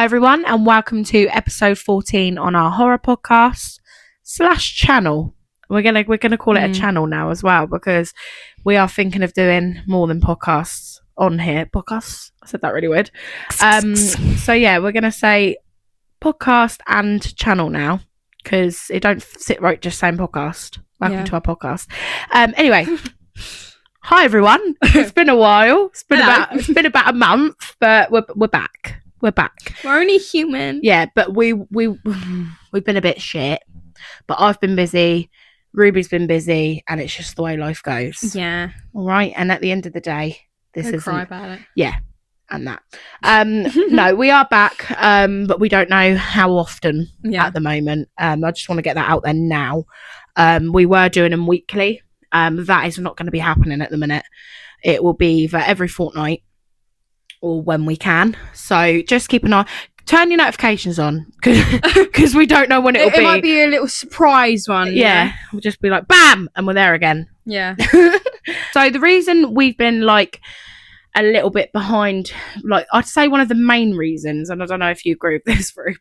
everyone, and welcome to episode 14 on our horror podcast / channel. We're gonna call it a channel now as well, because we are thinking of doing more than podcasts on here. Podcasts? I said that really weird. So yeah, we're gonna say podcast and channel now, because it don't sit right just saying podcast. Welcome to our podcast. Anyway. Hi everyone. It's been a while. It's been about a month, but we're back. We're only human. Yeah, but we've been a bit shit. But I've been busy. Ruby's been busy, and it's just the way life goes. Yeah. All right. And at the end of the day, this is cry about it. Yeah, and that. No, we are back. But we don't know how often at the moment. I just want to get that out there now. We were doing them weekly. That is not going to be happening at the minute. It will be either every fortnight or when we can. So just keep an eye. Turn your notifications on, because we don't know when it'll be. It might be a little surprise one. Yeah. We'll just be like, bam, and we're there again. Yeah. So the reason we've been like a little bit behind, like I'd say one of the main reasons, and I don't know if you agree with this group,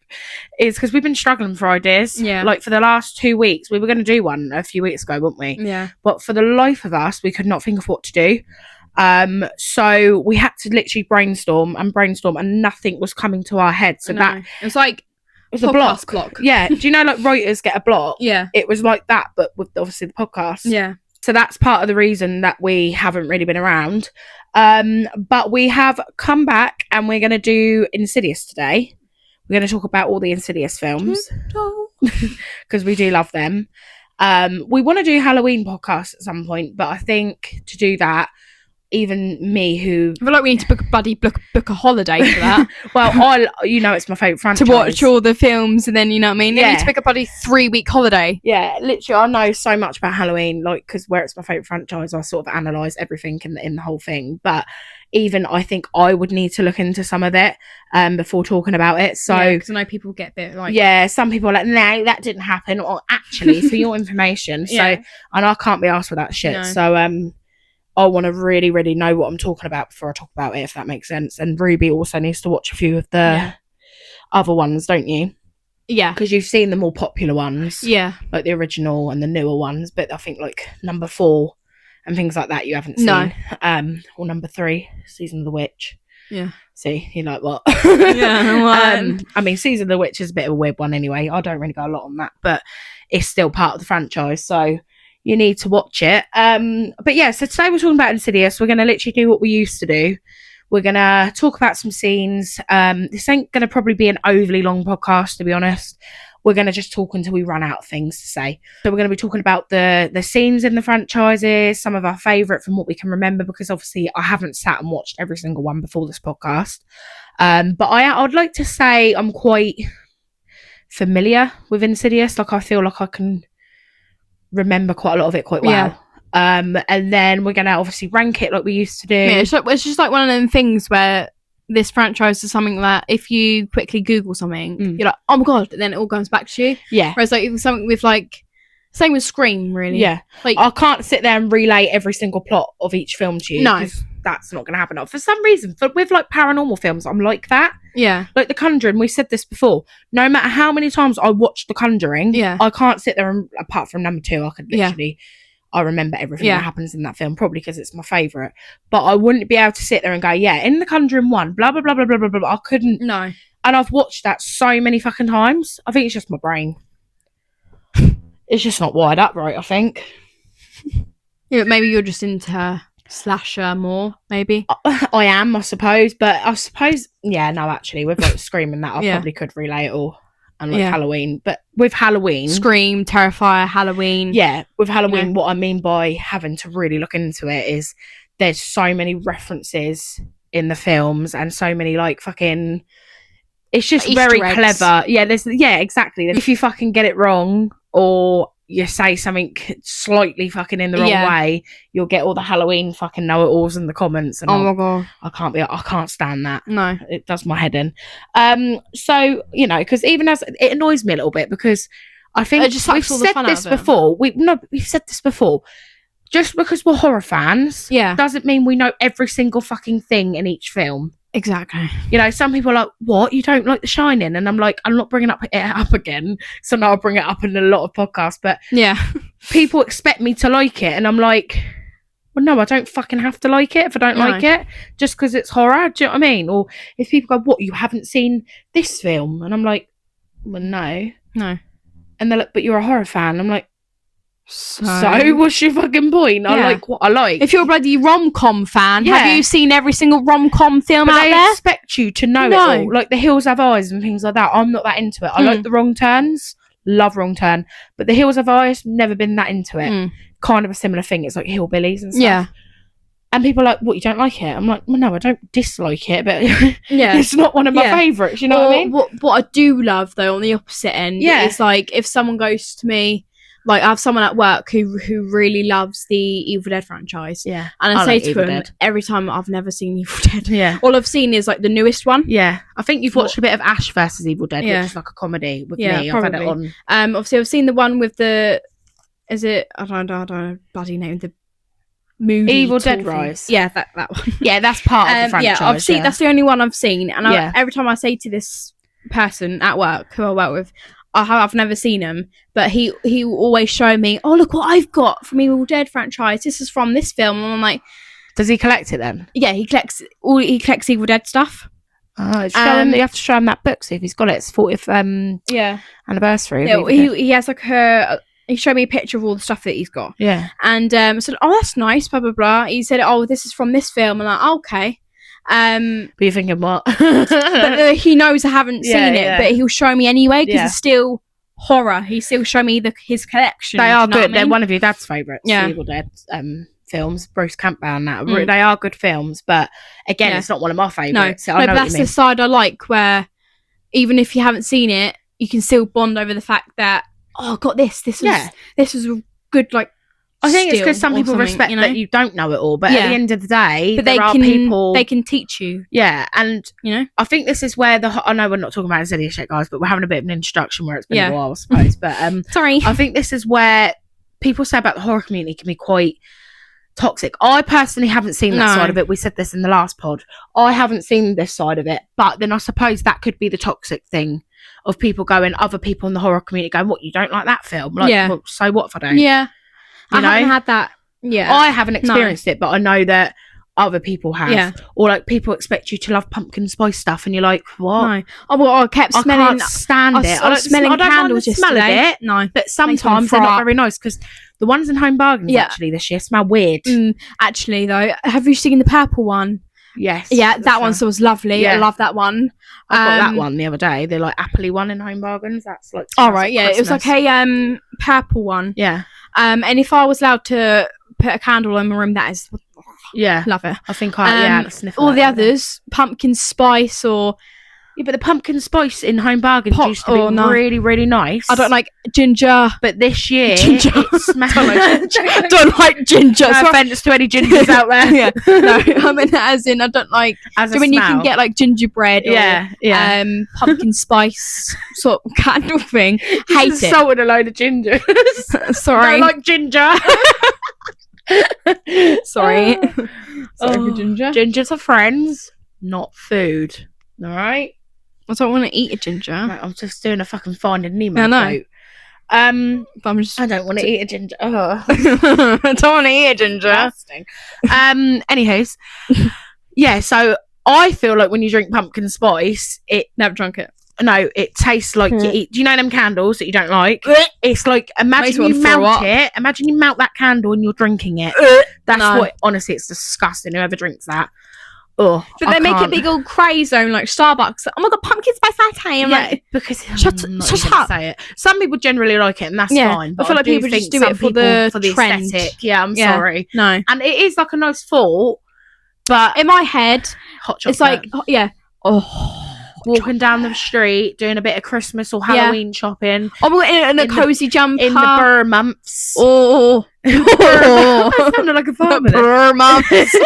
is because we've been struggling for ideas. Yeah. Like for the last 2 weeks, we were going to do one a few weeks ago, weren't we? Yeah. But for the life of us, we could not think of what to do. So we had to literally brainstorm, and nothing was coming to our head. So that it was like it was a block. Yeah. Do you know like writers get a block? Yeah. It was like that, but with obviously the podcast. Yeah. So that's part of the reason that we haven't really been around. But we have come back, and we're going to do Insidious today. We're going to talk about all the Insidious films because we do love them. We want to do Halloween podcasts at some point, but I think to do that, even me who... I feel like we need to book a holiday for that. Well, it's my favourite franchise. To watch all the films, and then, you know what I mean? Yeah. You need to pick a bloody 3-week holiday. Yeah, literally, I know so much about Halloween, like, because where it's my favourite franchise, I sort of analyse everything in the whole thing. But even I think I would need to look into some of it before talking about it. So, because I know people get a bit like... Yeah, some people are like, no, that didn't happen. Or actually, for your information. So, and I can't be asked for that shit. No. So, I want to really, really know what I'm talking about before I talk about it, if that makes sense. And Ruby also needs to watch a few of the other ones, don't you? Yeah. Because you've seen the more popular ones. Yeah. Like the original and the newer ones. But I think like number 4 and things like that you haven't seen. No. Or number 3, Season of the Witch. Yeah. See, you're like, what? Yeah. I mean, Season of the Witch is a bit of a weird one anyway. I don't really go a lot on that. But it's still part of the franchise. So... you need to watch it. But yeah, so today we're talking about Insidious. We're going to literally do what we used to do. We're going to talk about some scenes. This ain't going to probably be an overly long podcast, to be honest. We're going to just talk until we run out of things to say. So we're going to be talking about the scenes in the franchises, some of our favourite from what we can remember, because obviously I haven't sat and watched every single one before this podcast. But I'd like to say I'm quite familiar with Insidious. Like I feel like I can... remember quite a lot of it quite well. And then we're gonna obviously rank it like we used to do. Yeah, it's just like one of them things where this franchise is something that if you quickly Google something, you're like, oh my god, and then it all comes back to you. Yeah. Whereas like if something with like, same with Scream, really. Yeah. Like I can't sit there and relay every single plot of each film to you. No. That's not gonna happen. For some reason, with like paranormal films, I'm like that. Yeah. Like The Conjuring, we said this before. No matter how many times I watched The Conjuring, I can't sit there and, apart from number 2, I could literally, I remember everything that happens in that film, probably because it's my favourite. But I wouldn't be able to sit there and go, yeah, in The Conjuring 1, blah, blah, blah, blah, blah, blah, blah. I couldn't. No. And I've watched that so many fucking times. I think it's just my brain. It's just not wired up right, I think. Yeah, maybe you're just into... slasher more, maybe. I am, I suppose, but I suppose actually with like Scream and that I probably could relay it all, and like Halloween. But with Halloween, Scream, Terrifier, Halloween, with Halloween, what I mean by having to really look into it is there's so many references in the films and so many like fucking, it's just Easter very eggs. clever. Exactly. If you fucking get it wrong or you say something slightly fucking in the wrong way, you'll get all the Halloween fucking know-it-alls in the comments. And my god, I can't stand that. No, it does my head in. So you know, because even as it annoys me a little bit, because I think we've said this before. We've said this before. just because we're horror fans, Yeah. doesn't mean we know every single fucking thing in each film. Exactly. You know, some people are like, what? You don't like The Shining? And I'm like, I'm not bringing it up again. So now I'll bring it up in a lot of podcasts. But Yeah. people expect me to like it. And I'm like, well, no, I don't fucking have to like it if I don't like it. Just because it's horror. Do you know what I mean? Or if people go, what? You haven't seen this film? And I'm like, well, no. No. And they're like, but you're a horror fan. I'm like, so what's your fucking point? I like what I like. If you're a bloody rom-com fan, Yeah. have you seen every single rom-com film But out they there? expect you to know it all. Like The Hills Have Eyes and things like that. I'm not that into it. I like The Wrong Turns. Love Wrong Turn. But The Hills Have Eyes, never been that into it. Kind of a similar thing. It's like hillbillies and stuff. Yeah. And people are like, what, you don't like it? I'm like, well, no, I don't dislike it, but Yeah. it's not one of my favourites. You know what I mean? What I do love, though, on the opposite end, is like if someone goes to me, like I have someone at work who really loves the Evil Dead franchise. Yeah. And I say like to Evil him Dead. every time, I've never seen Evil Dead. Yeah. All I've seen is like the newest one. Yeah. I think you've watched a bit of Ash versus Evil Dead, Yeah. which is like a comedy with Yeah, me. probably. I've had it on. Obviously I've seen the one with the, is it, I don't know bloody name, the movie Evil Dead talking. Rise. Yeah, that one. Yeah, that's part of the franchise. Yeah, I've seen. That's the only one I've seen, and Yeah. every time I say to this person at work who I work with, I've never seen him, but he will always show me, oh look what I've got from Evil Dead franchise. This is from this film, and I'm like, does he collect it then? yeah, he collects Evil Dead stuff. Oh, it's showing, you have to show him that book, see if he's got it. It's 40th anniversary. Yeah, he has like he showed me a picture of all the stuff that he's got. Yeah. And I said, oh, that's nice, blah, blah, blah. He said, oh, this is from this film. And I'm like, oh, okay. But you're thinking, what? But he knows I haven't seen it, but he'll show me anyway because it's still horror. He still show me his collection. They are good. I mean? They're one of your dad's favourites, Yeah. Evil Dead films. Bruce Campbell and that. They are good films, but again, it's not one of my favourites. No, but that's the side I like, where even if you haven't seen it, you can still bond over the fact that, oh, I got this. This was a good, like, I think it's because still some or people something, respect you know? that you don't know it all, but at the end of the day, but there are people they can teach you. Yeah, and you know, I think this is where I know we're not talking about Insidious yet, guys, but we're having a bit of an introduction where it's been a while, I suppose. But sorry, I think this is where people say about the horror community can be quite toxic. I personally haven't seen that side of it. We said this in the last pod. I haven't seen this side of it, but then I suppose that could be the toxic thing of people going, other people in the horror community going, what, you don't like that film? Like, well, so what if I don't? Yeah. You know? Haven't had that. Yeah. I haven't experienced it, but I know that other people have. Yeah. Or like people expect you to love pumpkin spice stuff and you're like, what? No. Oh, well, I kept smelling. I can't stand it. I was smelling I don't candles mind the smell of yesterday. it. No. But sometimes they're not very nice because the ones in Home Bargains actually this year smell weird. Actually, though, have you seen the purple one? Yes. Yeah, that one was lovely. Yeah. I love that one. I got that one the other day. They're like appley one in Home Bargains. That's like all right. Yeah, Christmas. it was like a purple one. Yeah. And if I was allowed to put a candle in my room, that is, love it. I think I all the others, pumpkin spice or. Yeah, but the pumpkin spice in Home Bargains used to be really, really nice. I don't like ginger. But this year, ginger. It smells I don't like ginger. No offense to any gingers out there. Yeah. No, I mean, as in, I don't like. As so when you can get like gingerbread or pumpkin spice sort of candle thing. Hate it. Salted a load of ginger. Sorry. Don't like ginger. Sorry. Sorry for ginger. Gingers are friends, not food. All right. I don't want to eat a ginger. Right, I'm just doing a fucking Finding Nemo I know. quote. But I'm just. I don't want to eat a ginger. Oh. I don't want to eat a ginger. Anywho's, yeah. So I feel like when you drink pumpkin spice, it never drunk it. No, it tastes like you eat. Do you know them candles that you don't like? It's like imagine you melt it. Imagine you melt that candle and you're drinking it. That's what. Honestly, it's disgusting. Whoever drinks that. Oh, but they make it big old craze zone like Starbucks. Oh my god, pumpkin spice latte! I'm like, because shut up. Say it. Some people generally like it, and that's fine. But I feel like people just do it for the trend. Aesthetic. Yeah, I'm sorry. No, and it is like a nice thought, but in my head, hot chocolate. It's like walking down the street, doing a bit of Christmas or Halloween shopping. Oh, in a cozy jumper in the Burr months. Oh, that sounded like a farmer. Burr months.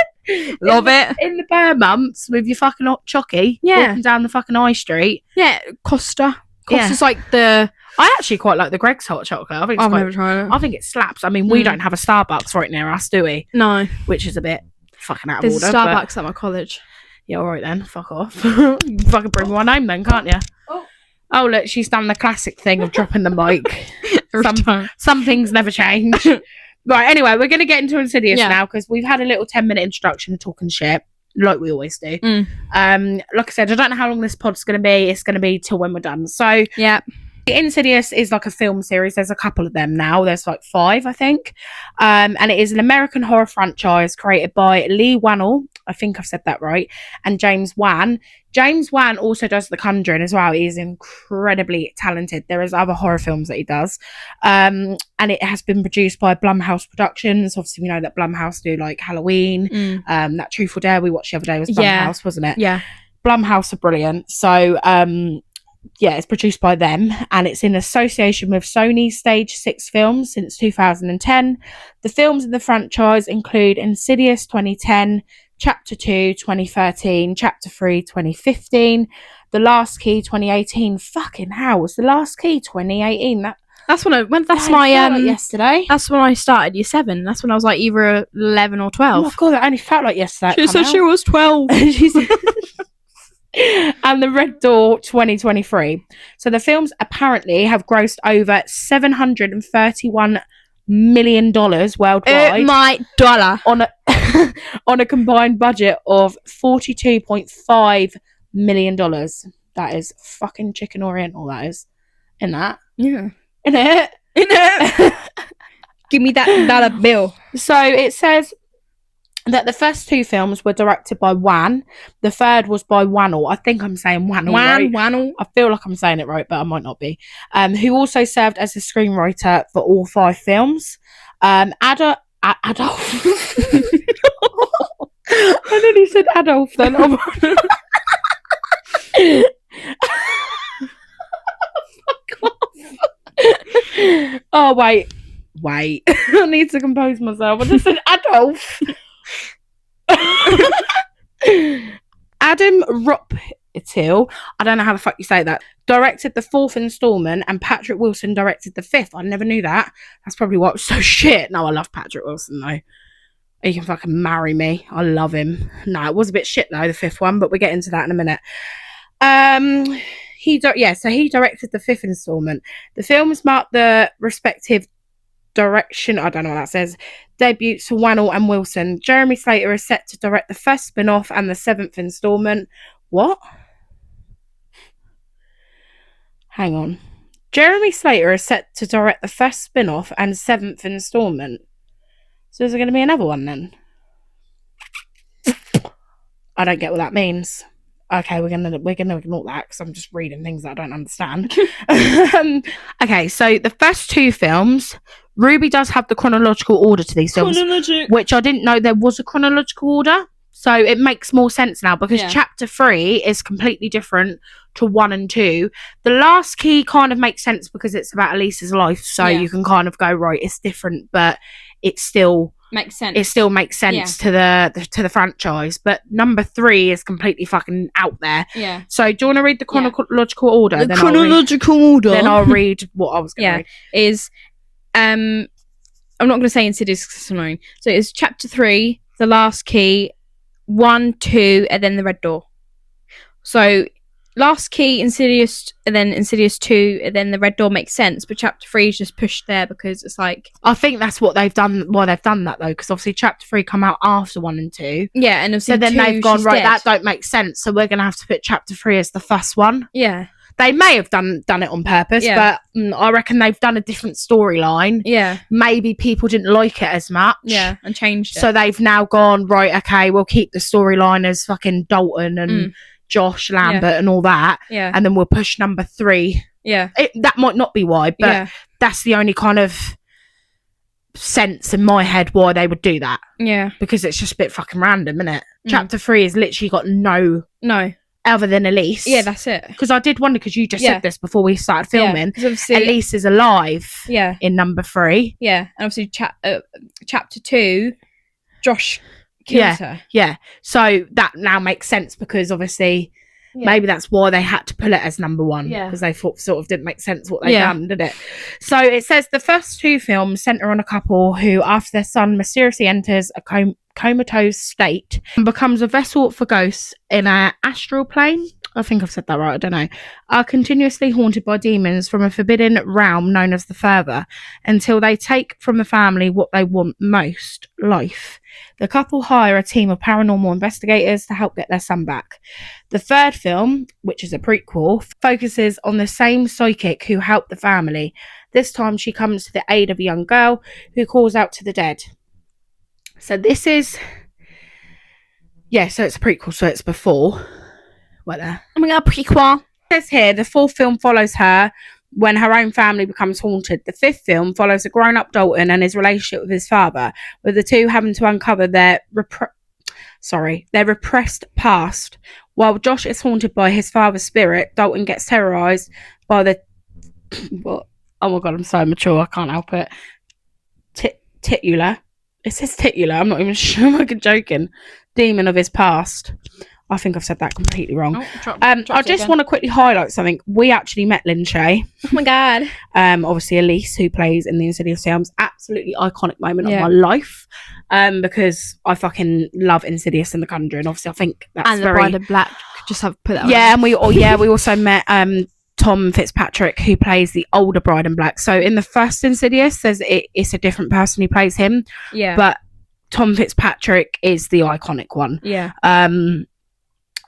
Love it. In the Burr months with your fucking hot chocky. Yeah. Walking down the fucking high street. Yeah, Costa's like the I actually quite like the Greg's hot chocolate. I think I've never tried it. I think it slaps. I mean, we don't have a Starbucks right near us, do we? No. Which is a bit fucking out of There's order. a Starbucks at my college. Yeah, all right then. Fuck off. You fucking bring one home then, can't you? Oh, look, she's done the classic thing of dropping the mic. Some things never change. Right, anyway, we're going to get into Insidious now because we've had a little 10-minute introduction of talking shit, like we always do. Like I said, I don't know how long this pod's going to be. It's going to be till when we're done. So, yeah. Insidious is like a film series. There's a couple of them now. There's like 5, I think. And it is an American horror franchise created by Lee Wannell. I think I've said that right. And James Wan. James Wan also does The Conjuring as well. He's incredibly talented. There is other horror films that he does. And it has been produced by Blumhouse Productions. Obviously, we know that Blumhouse do like Halloween. That Truth or Dare we watched the other day was Blumhouse, wasn't it? Yeah. Blumhouse are brilliant. So, it's produced by them and it's in association with Sony Stage 6 Films since 2010. The films in the franchise include Insidious 2010, Chapter 2 2013, Chapter 3 2015, The Last Key 2018. Fucking hell, was The Last Key 2018? That's when yesterday. That's when I started year 7. That's when I was like either 11 or 12. Oh my god, that only felt like yesterday. She said she was 12. And The Red Door 2023. So the films apparently have grossed over $731 million worldwide. My dollar. On a combined budget of $42.5 million. That is fucking chicken oriental, that is. In that. Yeah. In it. Give me that dollar bill. So it says that the first 2 films were directed by Wan. The third was by Wannell. I think I'm saying Wannell, right? Wannell. I feel like I'm saying it right, but I might not be. Who also served as a screenwriter for all 5 films. Adolf. I nearly said Adolf then. Oh, wait. I need to compose myself. I just said Adolf. Adam Roptil, I don't know how the fuck you say that, directed the 4th installment and Patrick Wilson directed the 5th. I never knew that. That's probably what was so shit. No, I love Patrick Wilson though. He can fucking marry me. I love him. No, it was a bit shit though, the 5th one, but we'll get into that in a minute. He directed the 5th installment. The films marked the respective direction, I don't know what that says, debuts for Wannell and Wilson. Jeremy Slater is set to direct the first spin-off and the 7th installment. What? Hang on. Jeremy Slater is set to direct the first spin-off and 7th installment. So is there going to be another one then? I don't get what that means. Okay, we're gonna ignore that because I'm just reading things that I don't understand. Okay, so the first 2 films, Ruby does have the chronological order to these films, which I didn't know there was a chronological order. So it makes more sense now because Chapter 3 is completely different to 1 and 2. The Last Key kind of makes sense because it's about Elisa's life, so you can kind of go, right, it's different, but it still makes sense. It still makes sense to the franchise. But number 3 is completely fucking out there. Yeah. So do you want to read the chronological order? Then I'll read what I was going to read. Is I'm not going to say Insidious Discussion INC. So it's Chapter 3, The Last Key, 1, 2, and then The Red Door. So Last Key, Insidious, and then Insidious 2, and then The Red Door makes sense, but Chapter 3 is just pushed there because it's like... I think that's what they've done, why they've done that, though, because obviously Chapter 3 come out after 1 and 2. Yeah, and obviously so then 2, they've gone, right, dead. that don't make sense, so we're going to have to put Chapter 3 as the first one. Yeah. They may have done it on purpose, but I reckon they've done a different storyline. Yeah. Maybe people didn't like it as much. Yeah, and changed it. So they've now gone, right, okay, we'll keep the storyline as fucking Dalton and Josh Lambert and all that. Yeah. And then we'll push number 3. Yeah. That might not be why, but that's the only kind of sense in my head why they would do that. Yeah. Because it's just a bit fucking random, isn't it? Chapter 3 has literally got no other than Elise. Yeah, that's it. Because I did wonder, because you just said this before we started filming. Yeah, Elise is alive. Yeah. In number 3. Yeah, and obviously Chapter 2, Josh kills her. Yeah. So that now makes sense because obviously Maybe that's why they had to pull it as number one, because they thought sort of didn't make sense what they done, did it? So it says the first two films centre on a couple who, after their son mysteriously enters a comatose state and becomes a vessel for ghosts in an astral plane. I think I've said that right, I don't know. Are continuously haunted by demons from a forbidden realm known as the Further, until they take from the family what they want most, life. The couple hire a team of paranormal investigators to help get their son back. The third film, which is a prequel, focuses on the same psychic who helped the family. This time she comes to the aid of a young girl who calls out to the dead. So this is... Yeah, so it's a prequel, so it's before... What there? Oh my god, prequel. It says here, the fourth film follows her when her own family becomes haunted. The fifth film follows a grown-up Dalton and his relationship with his father, with the two having to uncover their repressed past. While Josh is haunted by his father's spirit, Dalton gets terrorized by the... What? Oh my god, I'm so mature, I can't help it. Titular. It says titular, I'm not even sure, I'm like joking. Demon of his past. I think I've said that completely wrong. I just want to quickly highlight something. We actually met Lynn Shay. Oh my god. Obviously Elise, who plays in the Insidious films, absolutely iconic moment of my life. Because I fucking love Insidious and The Conjuring. Obviously, I think that's and the Bride of Black. Just have put that on. Yeah, and we also met Tom Fitzpatrick, who plays the older Bride in Black. So in the first Insidious, it's a different person who plays him. Yeah. But Tom Fitzpatrick is the iconic one. Yeah.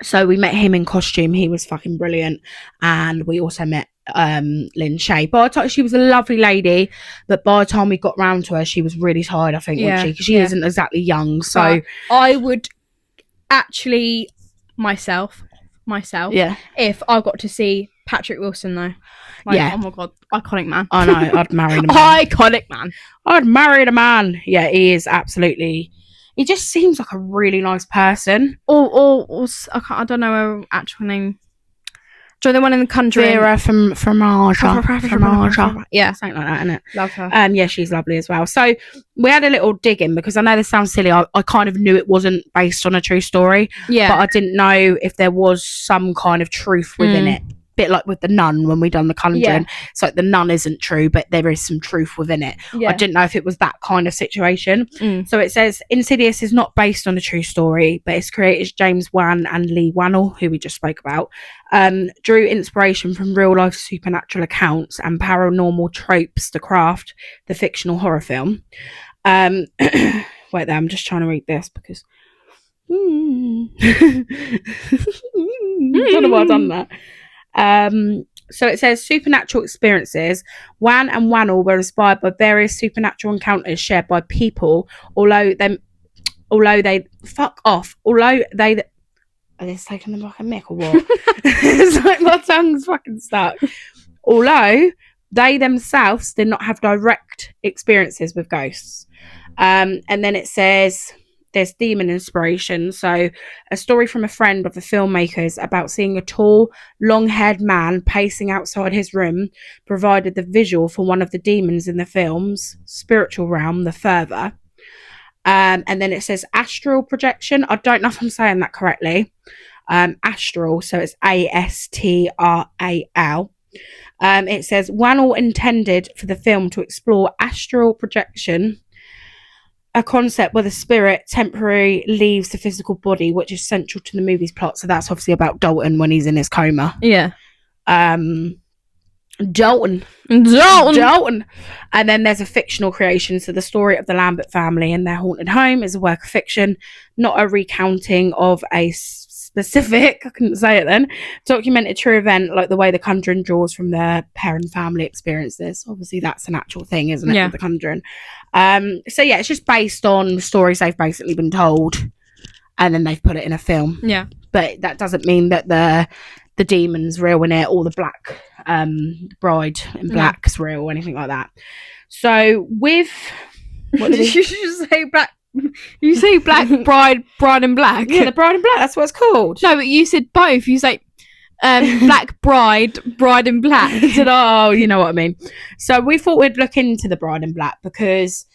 So we met him in costume. He was fucking brilliant. And we also met Lynn Shay. She was a lovely lady, but by the time we got round to her, she was really tired, I think, wasn't she? Because she isn't exactly young. So but I would actually myself, if I got to see Patrick Wilson though. Oh my god, iconic man. I know, I'd marry a man. Iconic man. I'd marry a man. Yeah, he is absolutely... He just seems like a really nice person. Or I don't know her actual name. Do you know the one in The Conjuring? Vera from Marja. Yeah. Something like that, innit? Love her. Yeah, she's lovely as well. So we had a little digging, because I know this sounds silly. I kind of knew it wasn't based on a true story. Yeah. But I didn't know if there was some kind of truth within it. Bit like with The Nun when we done The Conjuring. It's like The Nun isn't true, but there is some truth within it. I didn't know if it was that kind of situation. So it says Insidious is not based on a true story, but its creators James Wan and Lee Wannell, who we just spoke about, drew inspiration from real life supernatural accounts and paranormal tropes to craft the fictional horror film. Wait there, I'm just trying to read this because don't know why I've done that. So it says supernatural experiences. Wan and Wannell were inspired by various supernatural encounters shared by people, although they are they taking them like a mick or what? It's like my tongue's fucking stuck. Although they themselves did not have direct experiences with ghosts. And then it says there's demon inspiration. So a story from a friend of the filmmakers about seeing a tall, long-haired man pacing outside his room provided the visual for one of the demons in the film's spiritual realm, the Further. And then it says astral projection. I don't know if I'm saying that correctly. Astral, so it's ASTRAL. It says Wannell intended for the film to explore astral projection, a concept where the spirit temporarily leaves the physical body, which is central to the movie's plot. So that's obviously about Dalton when he's in his coma. Yeah. Dalton. And then there's a fictional creation. So the story of the Lambert family and their haunted home is a work of fiction, not a recounting of a specific, I couldn't say it then, documented true event, like the way The Conjuring draws from their parent family experiences. Obviously that's an actual thing, isn't it? Yeah. With The Conjuring. So yeah, it's just based on stories they've basically been told and then they've put it in a film. Yeah. But that doesn't mean that the demon's real in it, or the black bride in black's real or anything like that. So with what did you say black? You say black bride in black. Yeah, the bride in black, that's what it's called. No, but you said both. You say black bride in black. I said, oh, you know what I mean. So we thought we'd look into the bride in black because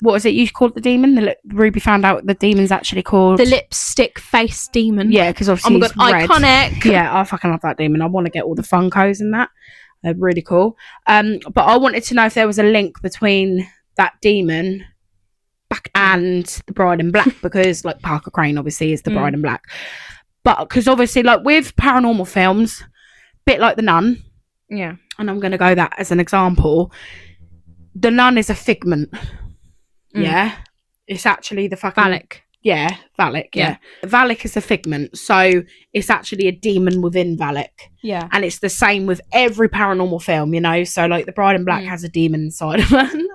what is it you called the demon? Ruby found out the demon's actually called the lipstick face demon. Yeah, because obviously oh my god, iconic. Yeah, I fucking love that demon. I want to get all the Funkos and that. They're really cool. But I wanted to know if there was a link between that demon and the Bride in Black, because like Parker Crane obviously is the Bride in Black. But because obviously like with paranormal films, bit like The Nun. Yeah. And I'm going to go that as an example. The Nun is a figment. Yeah. It's actually the fucking... Valak. Yeah, Valak, yeah. Valak is a figment, so it's actually a demon within Valak. Yeah. And it's the same with every paranormal film, you know? So, like, The Bride in Black has a demon inside of it.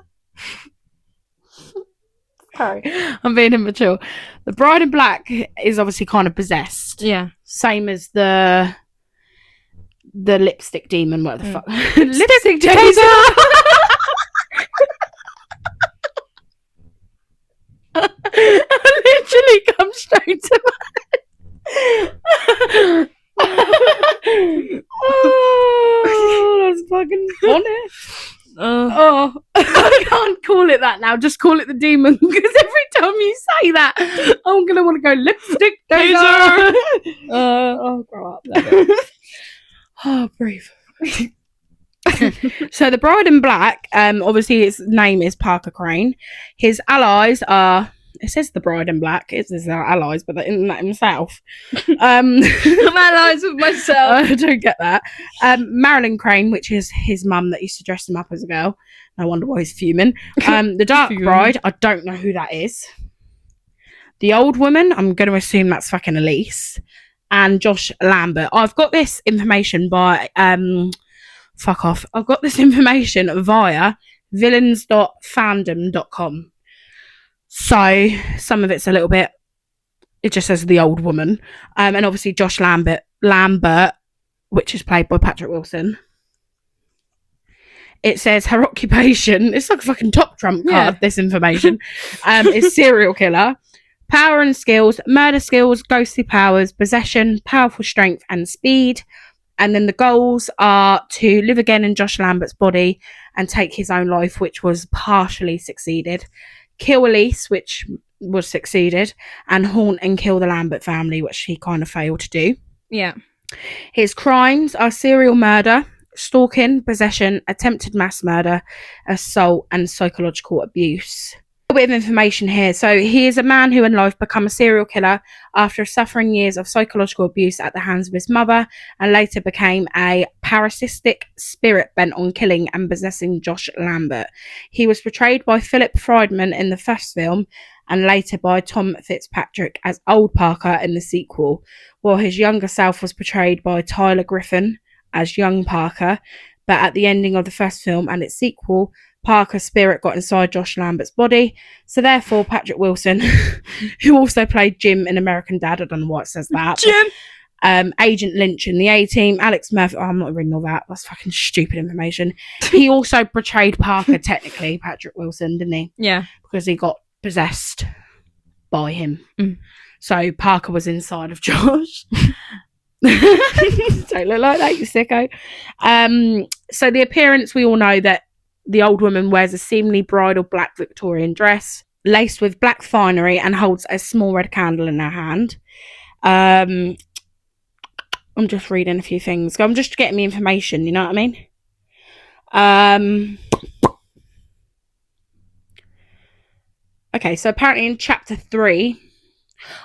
Sorry, I'm being immature. The Bride in Black is obviously kind of possessed. Yeah. Same as the lipstick demon, what the fuck? Lipstick taser! I literally come straight to oh, that's fucking funny. I can't call it that now. Just call it the demon, because every time you say that, I'm gonna want to go lipstick taser. Oh, grow up. Oh, breathe. So the Bride in Black, obviously his name is Parker Crane. His allies are, it says the Bride in Black, it says our allies, but isn't that himself? I'm allies with myself. I don't get that. Marilyn Crane, which is his mum that used to dress him up as a girl. No wonder why he's fuming. The Dark Bride, I don't know who that is. The Old Woman, I'm going to assume that's fucking Elise. And Josh Lambert. I've got this information by... fuck off. I've got this information via villains.fandom.com. So some of it's a little bit, it just says the Old Woman. And obviously Josh Lambert, which is played by Patrick Wilson. It says her occupation, it's like a fucking top trump card, this information, is serial killer. Power and skills, murder skills, ghostly powers, possession, powerful strength and speed. And then the goals are to live again in Josh Lambert's body and take his own life, which was partially succeeded. Kill Elise, which was succeeded. And haunt and kill the Lambert family, which he kind of failed to do. Yeah. His crimes are serial murder, stalking, possession, attempted mass murder, assault and psychological abuse. A bit of information here. So he is a man who in life became a serial killer after suffering years of psychological abuse at the hands of his mother, and later became a parasitic spirit bent on killing and possessing Josh Lambert. He was portrayed by Philip Friedman in the first film and later by Tom Fitzpatrick as Old Parker in the sequel, while his younger self was portrayed by Tyler Griffin as young Parker. But at the ending of the first film and its sequel, Parker's spirit got inside Josh Lambert's body. So therefore, Patrick Wilson, who also played Jim in American Dad, I don't know why it says that. Jim! Agent Lynch in the A-Team, Alex Murphy, I'm not reading all that. That's fucking stupid information. He also portrayed Parker, technically, Patrick Wilson, didn't he? Yeah. Because he got possessed by him. So Parker was inside of Josh. Don't look like that, you sicko. So the appearance, we all know that the Old Woman wears a seemingly bridal black Victorian dress laced with black finery and holds a small red candle in her hand. I'm just reading a few things. I'm just getting the information, you know what I mean? Okay, so apparently in chapter 3,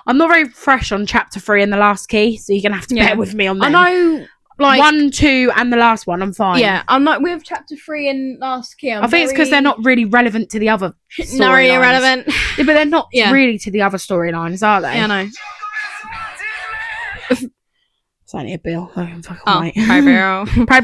I'm not very fresh on chapter 3 and the last key, so you're going to have to bear with me on them. I know, like 1, 2 and the last one, I'm fine. Yeah, I'm not with chapter 3 and last key. I think it's because they're not really relevant to the other storylines. Not really irrelevant. Yeah, but they're not really to the other storylines, are they? Yeah, I know. It's only a bill. I can fucking wait. Hi, Bill. Hi,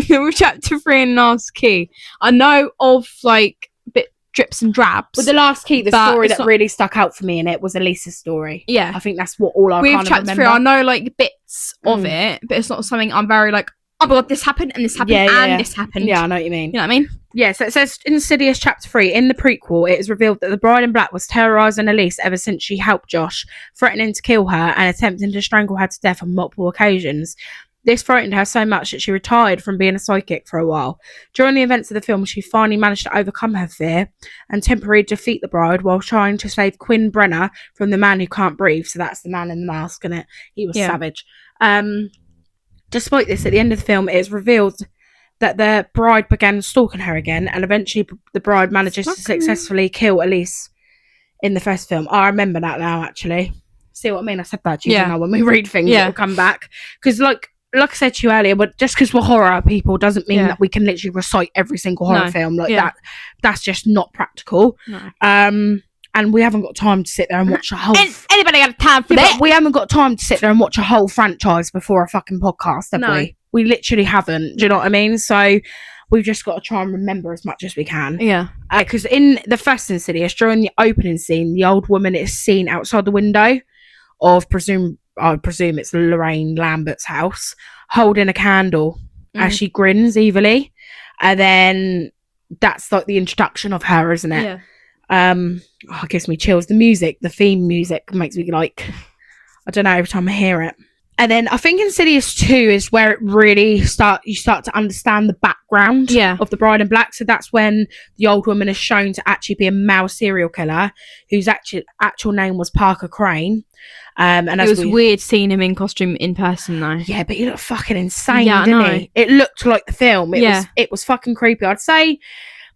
Bill. With chapter 3 and last key, I know of like bit drips and drabs. With the last key, the story that really stuck out for me in it was Elisa's story. Yeah, I think that's what all I with kind of chapter 3, I know like bits of it, but it's not something I'm very like, oh my god, this happened and this happened and this happened. Yeah, I know what you mean. You know what I mean? Yeah, so it says Insidious chapter 3, in the prequel, it is revealed that the Bride in Black was terrorising Elise ever since she helped Josh, threatening to kill her and attempting to strangle her to death on multiple occasions. This frightened her so much that she retired from being a psychic for a while. During the events of the film, she finally managed to overcome her fear and temporarily defeat the bride while trying to save Quinn Brenner from the man who can't breathe. So that's the man in the mask, and he was savage. Despite this, at the end of the film, it is revealed that the bride began stalking her again, and eventually the bride manages to successfully kill Elise in the first film. I remember that now, actually. See what I mean? I said that to you, know, when we read things, it'll come back. Because, like I said to you earlier, but just because we're horror people doesn't mean that we can literally recite every single horror film like that. That's just not practical. No. And we haven't got time to sit there and watch a whole... Anybody got time for that? We haven't got time to sit there and watch a whole franchise before a fucking podcast, have we? We literally haven't. Do you know what I mean? So we've just got to try and remember as much as we can. Yeah. Because in the first Insidious, during the opening scene, the old woman is seen outside the window of, I presume it's Lorraine Lambert's house, holding a candle as she grins evilly. And then that's like the introduction of her, isn't it? Yeah. It gives me chills. The music, the theme music makes me like, I don't know, every time I hear it. And then I think Insidious 2 is where it really you start to understand the background of the bride in black. So that's when the old woman is shown to actually be a male serial killer whose actual name was Parker Crane. And it was weird seeing him in costume in person though. Yeah, but he looked fucking insane, didn't he? It looked like the film. It was fucking creepy. I'd say,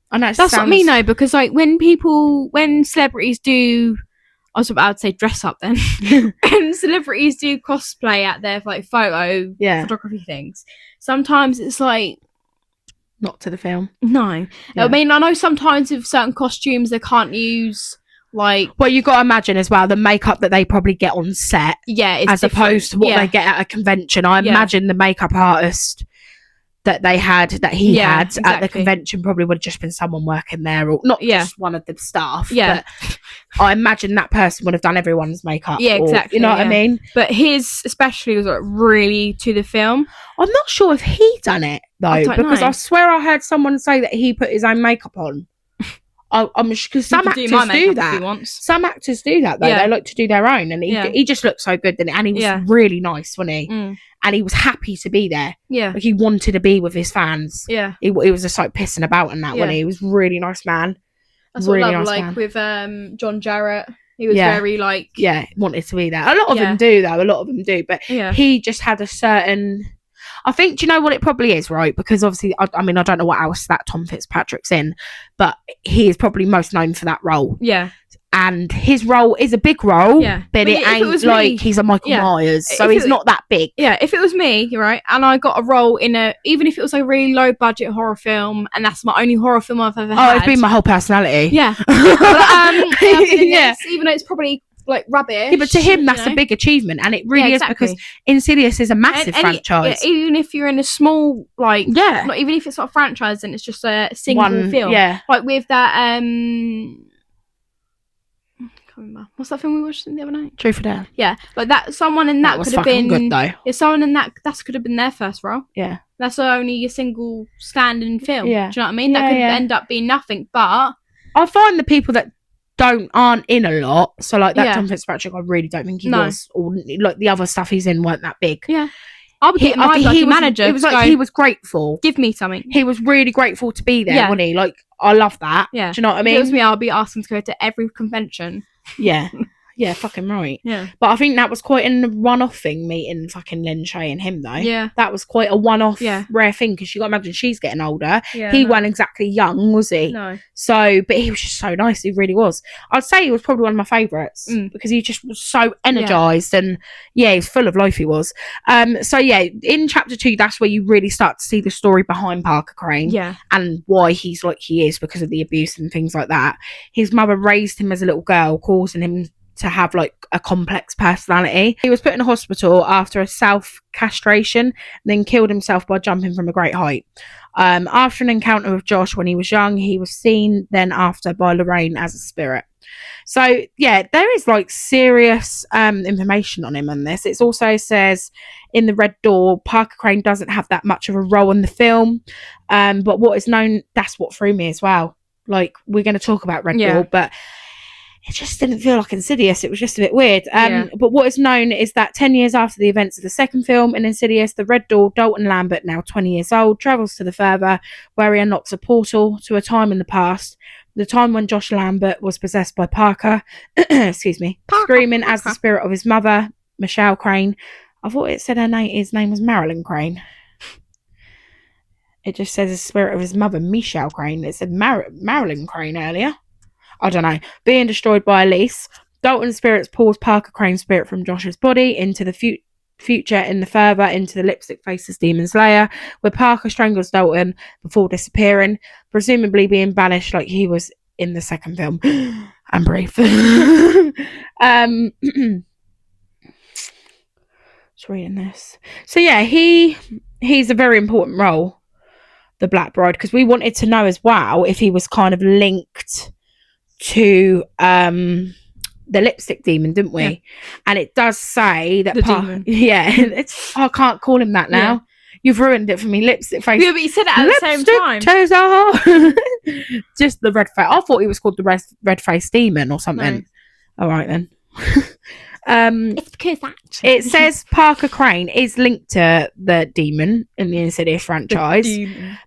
I know that's what I mean though, because like when celebrities do, I was about to say dress up then. And celebrities do cosplay at their like photography things. Sometimes it's like not to the film. No. Yeah. I mean, I know sometimes with certain costumes they can't use like... Well, you got to imagine as well the makeup that they probably get on set. Yeah, it's as different. Opposed to what they get at a convention. I imagine the makeup artist that he had at the convention probably would have just been someone working there, or not just one of the staff. Yeah, but I imagine that person would have done everyone's makeup. Yeah, exactly. You know what I mean? But his especially was like really to the film. I'm not sure if he done it though, because I swear I heard someone say that he put his own makeup on. I'm because some actors do that. Some actors do that though. They like to do their own, and he just looked so good, didn't he? And he was really nice, wasn't he? And he was happy to be there. Yeah, like he wanted to be with his fans. Yeah, he was just like pissing about and that. When he was a really nice man. That's really what I love, nice like man. With John Jarrett. He was very like wanted to be there. A lot of them do though. A lot of them do, but he just had a certain. I think, do you know what it probably is, right? Because obviously, I mean, I don't know what else that Tom Fitzpatrick's in, but he is probably most known for that role. Yeah. And his role is a big role, but it ain't like he's a Michael Myers, so he's not that big. Yeah, if it was me, right, and I got a role in even if it was a really low budget horror film, and that's my only horror film I've ever had. Oh, it's been my whole personality. Yeah. But, even though it's probably like rubbish. Yeah, but to him, that's a big achievement, and it really is because Insidious is a massive franchise. Even if you're in a small, like, not even if it's not a franchise, and it's just a single film. Yeah, like with that. What's that film we watched the other night? Truth or Dare. Yeah, like that. Someone in that could have been good though. Yeah, someone in that could have been their first role. Yeah, that's only a single standing film. Yeah, do you know what I mean? That could end up being nothing. But I find the people that aren't in a lot. So like that Tom Fitzpatrick, I really don't think he was. Or like the other stuff he's in weren't that big. Yeah. I would get my manager. It was like he was grateful. Give me something. He was really grateful to be there, wasn't he? Like, I love that. Yeah. Do you know what I mean? If it was me, I'll be asking to go to every convention. Yeah. Yeah, fucking right. Yeah. But I think that was quite a one-off thing, meeting fucking Lynn Shay and him, though. Yeah. That was quite a one-off, rare thing, because you got to imagine she's getting older. Yeah, he wasn't exactly young, was he? No. So, but he was just so nice. He really was. I'd say he was probably one of my favourites, because he just was so energised, and he was full of life, he was. So, in chapter 2, that's where you really start to see the story behind Parker Crane. Yeah. And why he's like he is because of the abuse and things like that. His mother raised him as a little girl, causing him to have like a complex personality. He was put in a hospital after a self-castration and then killed himself by jumping from a great height. After an encounter with Josh when he was young, he was seen then after by Lorraine as a spirit. So there is like serious information on him on this. It also says in the Red Door, Parker Crane doesn't have that much of a role in the film, but what is known, that's what threw me as well. Like, we're going to talk about Red Door, but it just didn't feel like Insidious. It was just a bit weird. Yeah. But what is known is that 10 years after the events of the second film in Insidious, the Red Door, Dalton Lambert, now 20 years old, travels to the further, where he unlocks a portal to a time in the past, the time when Josh Lambert was possessed by Parker, excuse me, screaming as the spirit of his mother, Michelle Crane. I thought it said his name was Marilyn Crane. It just says the spirit of his mother, Michelle Crane. It said Marilyn Crane earlier. I don't know. Being destroyed by Elise, Dalton's spirits pulls Parker Crane's spirit from Josh's body into the future in the further into the Lipstick Faces Demon Slayer, where Parker strangles Dalton before disappearing, presumably being banished like he was in the second film. And brief. Just reading this. So yeah, he's a very important role, the Black Bride, because we wanted to know as well if he was kind of linked to the lipstick demon, didn't we? Yeah. And it does say that demon. Yeah, I can't call him that now. Yeah. You've ruined it for me. Lipstick face. Yeah, but you said it at the same time. Just the red face. I thought he was called the red face demon or something. No. All right then. It's because it says Parker Crane is linked to the demon in the Insidious franchise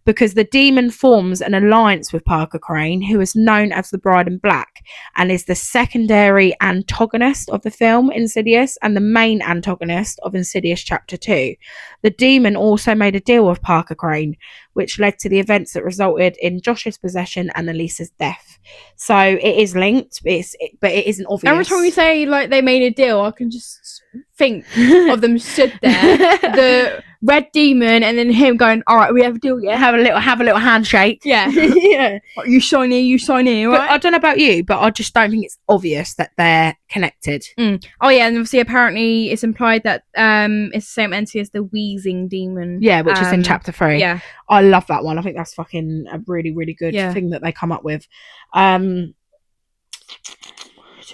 because the demon forms an alliance with Parker Crane, who is known as the Bride in Black and is the secondary antagonist of the film Insidious and the main antagonist of Insidious Chapter 2. The demon also made a deal with Parker Crane, which led to the events that resulted in Josh's possession and Elisa's death. So it is linked, but it isn't obvious. Every time we say like they made a deal, I can just think of them stood there, the red demon, and then him going, "All right, we have a deal, yeah." Have a little handshake. Yeah, yeah. You sign here, right? But I don't know about you, but I just don't think it's obvious that they're connected. Oh yeah, and obviously apparently it's implied that it's the same entity as the wheezing demon. Yeah, which is in Chapter 3. Yeah, I love that one. I think that's fucking a really, really good thing that they come up with. 2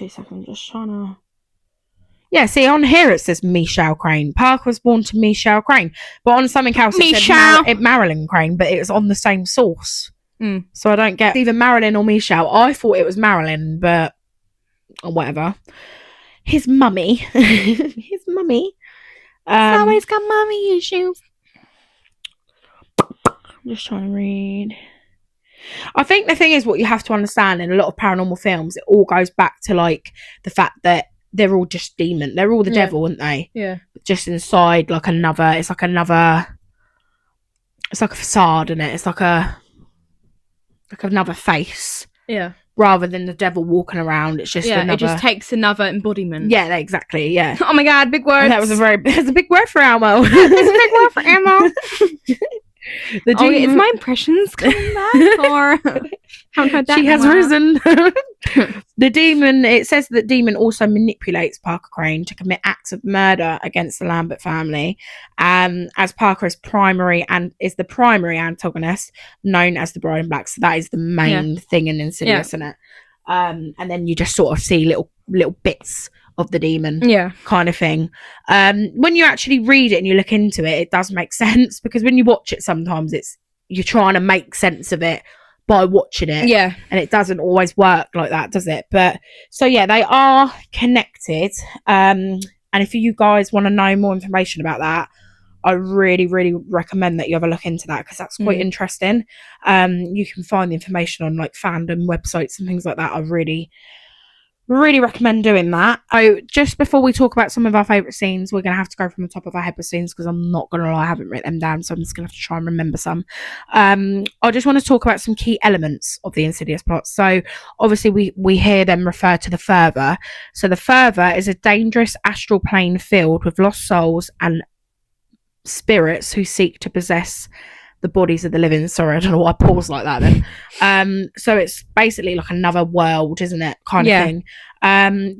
seconds, just trying to. Yeah, see, on here it says Michelle Crane. Parker was born to Michelle Crane. But on something else it said Marilyn Crane, but it was on the same source. So I don't get either Marilyn or Michelle. I thought it was Marilyn, but whatever. His mummy. His mummy. Always got mummy issues. I'm just trying to read. I think the thing is, what you have to understand in a lot of paranormal films, it all goes back to like the fact that they're all just demon. They're all the devil, aren't they? Yeah. Just inside like another. It's like a facade, isn't it? It's like another face. Yeah. Rather than the devil walking around, it's just another. It just takes another embodiment. Yeah, exactly. Yeah. Oh my god, big words. That's a big word for Elmo. It's a big word for Elmo. Is my impressions coming back, or haven't heard that? She has risen. The demon. It says that demon also manipulates Parker Crane to commit acts of murder against the Lambert family, as Parker is the primary antagonist, known as the Bride in Black. So that is the main thing in Insidious, isn't it? And then you just sort of see little bits of the demon, kind of thing. When you actually read it and you look into it, it does make sense, because when you watch it, sometimes you're trying to make sense of it by watching it, and it doesn't always work like that, does it? But so yeah, they are connected. And if you guys want to know more information about that, I really, really recommend that you have a look into that, because that's quite interesting. You can find the information on like fandom websites and things like that. I really recommend doing that. Oh, just before we talk about some of our favourite scenes, we're going to have to go from the top of our head with scenes, because I'm not going to lie, I haven't written them down, so I'm just going to have to try and remember some. I just want to talk about some key elements of the Insidious plot. So obviously we hear them refer to the Further. So the Further is a dangerous astral plane filled with lost souls and spirits who seek to possess the bodies of the living. Sorry, I don't know why I paused like that then. So it's basically like another world, isn't it? Kind of thing.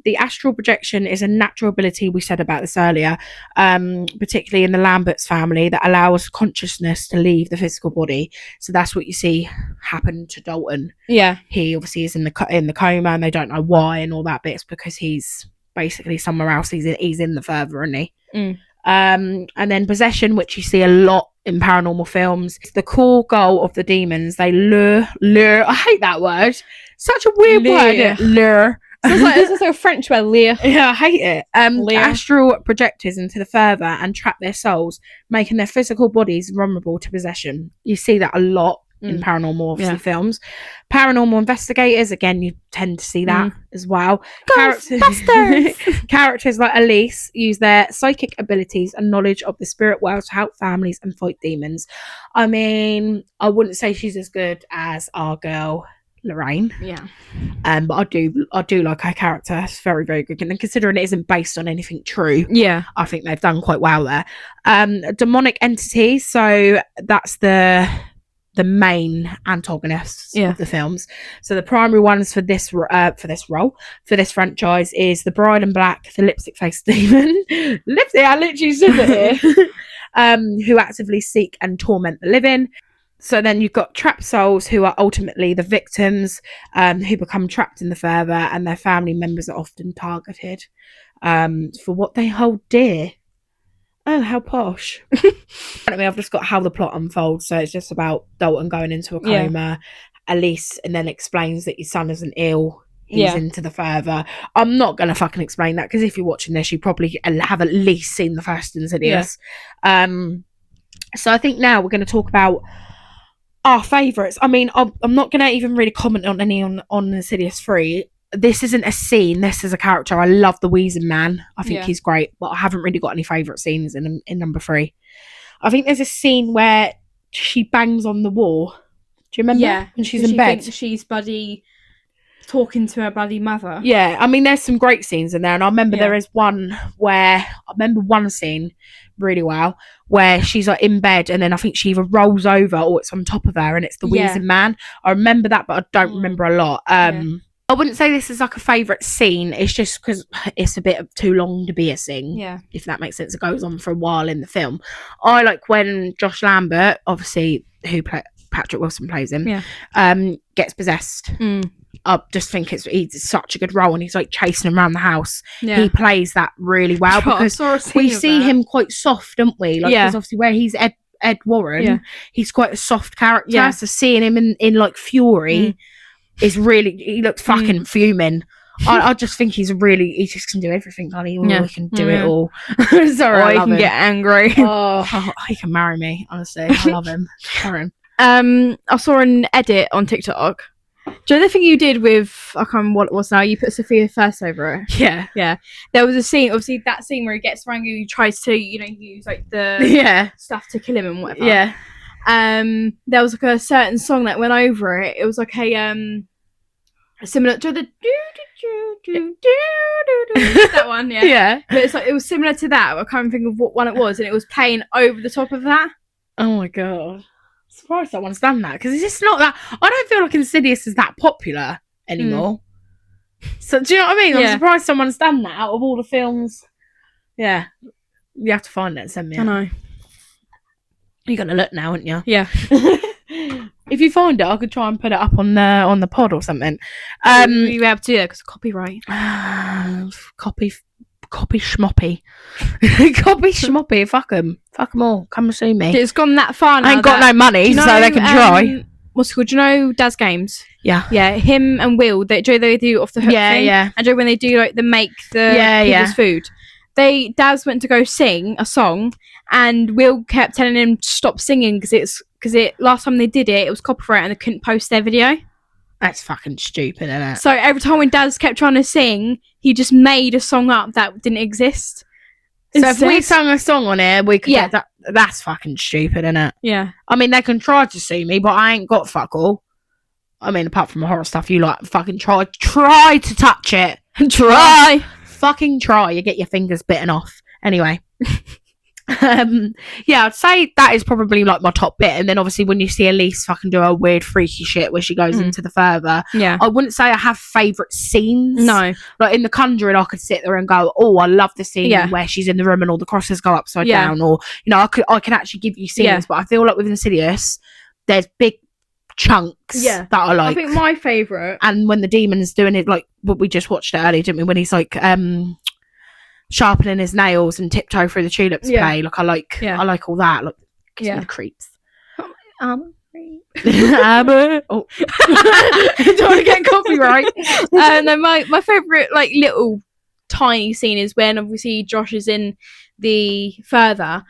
The astral projection is a natural ability, we said about this earlier, particularly in the Lambert's family, that allows consciousness to leave the physical body. So that's what you see happen to Dalton. Yeah. He obviously is in the coma, and they don't know why and all that bits, because he's basically somewhere else. He's in the Further, isn't he? And then possession, which you see a lot in paranormal films. It's the core goal of the demons. They lure. I hate that word. Such a weird word. Lure. It's like a French word, Leah. Yeah, I hate it. Leo. Astral projectors into the further and trap their souls, making their physical bodies vulnerable to possession. You see that a lot in paranormal, obviously, films. Paranormal investigators, again, you tend to see that as well. Characters like Elise use their psychic abilities and knowledge of the spirit world to help families and fight demons. I mean, I wouldn't say she's as good as our girl Lorraine. Yeah. But I do like her character. It's very, very good. And considering it isn't based on anything true, I think they've done quite well there. Demonic entities, so that's the main antagonists of the films. So the primary ones for this franchise is the Bride in Black, the lipstick faced demon. I literally said it here. Who actively seek and torment the living. So then you've got trapped souls who are ultimately the victims, who become trapped in the further, and their family members are often targeted for what they hold dear. Oh, how posh. I've just got how the plot unfolds. So it's just about Dalton going into a coma, Elise, and then explains that your son isn't ill. He's into the further. I'm not going to fucking explain that, because if you're watching this, you probably have at least seen the first Insidious. So I think now we're going to talk about our favourites. I mean, I'm not going to even really comment on any on Insidious 3. This isn't a scene, this is a character. I love the Wheezing Man. I think he's great, but I haven't really got any favourite scenes in number 3. I think there's a scene where she bangs on the wall. Do you remember? Yeah. When she's in bed. She's bloody talking to her bloody mother. Yeah, I mean, there's some great scenes in there, and I remember there is one where, I remember one scene really well, where she's like in bed, and then I think she either rolls over or it's on top of her, and it's the Wheezing Man. I remember that, but I don't remember a lot. I wouldn't say this is like a favourite scene. It's just because it's a bit of too long to be a scene. Yeah. If that makes sense. It goes on for a while in the film. I like when Josh Lambert, obviously, who Patrick Wilson plays him, gets possessed. I just think he's such a good role, and he's like chasing him around the house. He plays that really well, because we see him quite soft, don't we? Like, because obviously where he's Ed Warren, he's quite a soft character. So seeing him in like fury is really, he looks fucking fuming. I just think he just can do everything, can't he? He can do it all. Sorry, or he can get angry. Oh, he can marry me, honestly. I love him. Karen. I saw an edit on TikTok. Do you know the thing you did with, I can't remember what it was now, you put Sophia first over it? Yeah. There was a scene, obviously that scene where he gets around, he tries to, use like the stuff to kill him and whatever. Yeah. There was like a certain song that went over it. It was like a similar to the that one, yeah. But it's like, it was similar to that. I can't think of what one it was, and it was playing over the top of that. Oh my god. Surprised someone's done that, because it's just not that. I don't feel like Insidious is that popular anymore. So do you know what I mean? I'm surprised someone's done that out of all the films. Yeah, you have to find it and send me. I know. You're gonna look now, aren't you? Yeah. If you find it, I could try and put it up on the pod or something. You have to do that because of copyright. Copy schmoppy. Copy schmoppy. Fuck them all. Come and see me. It's gone that far now. I ain't got no money, so they can try. What's it called? Do you know Daz Games? Yeah. Him and Will. They do off the hook thing. Yeah. And when they do like people's food. Daz went to go sing a song, and Will kept telling him to stop singing because last time they did it was copyright and they couldn't post their video. That's fucking stupid, isn't it? So every time when Daz kept trying to sing, he just made a song up that didn't exist. So if we sung a song on it, we could get that. That's fucking stupid, isn't it? Yeah. I mean, they can try to sue me, but I ain't got fuck all. I mean, apart from the horror stuff, you like fucking try to touch it. Fucking try. You get your fingers bitten off. Anyway. I'd say that is probably like my top bit, and then obviously when you see Elise fucking do a weird freaky shit where she goes into the further, I wouldn't say I have favourite scenes. No, like in The Conjuring, I could sit there and go, oh, I love the scene where she's in the room and all the crosses go upside down, or I can actually give you scenes, but I feel like with Insidious there's big chunks that I like. I think my favourite, and when the demon's doing it, like what we just watched it earlier, didn't we, when he's like sharpening his nails and tiptoe through the tulips play, like I like all that, like gives me the creeps. Amber. Oh. Don't want to get copyright. No, my favourite like little tiny scene is when obviously Josh is in the further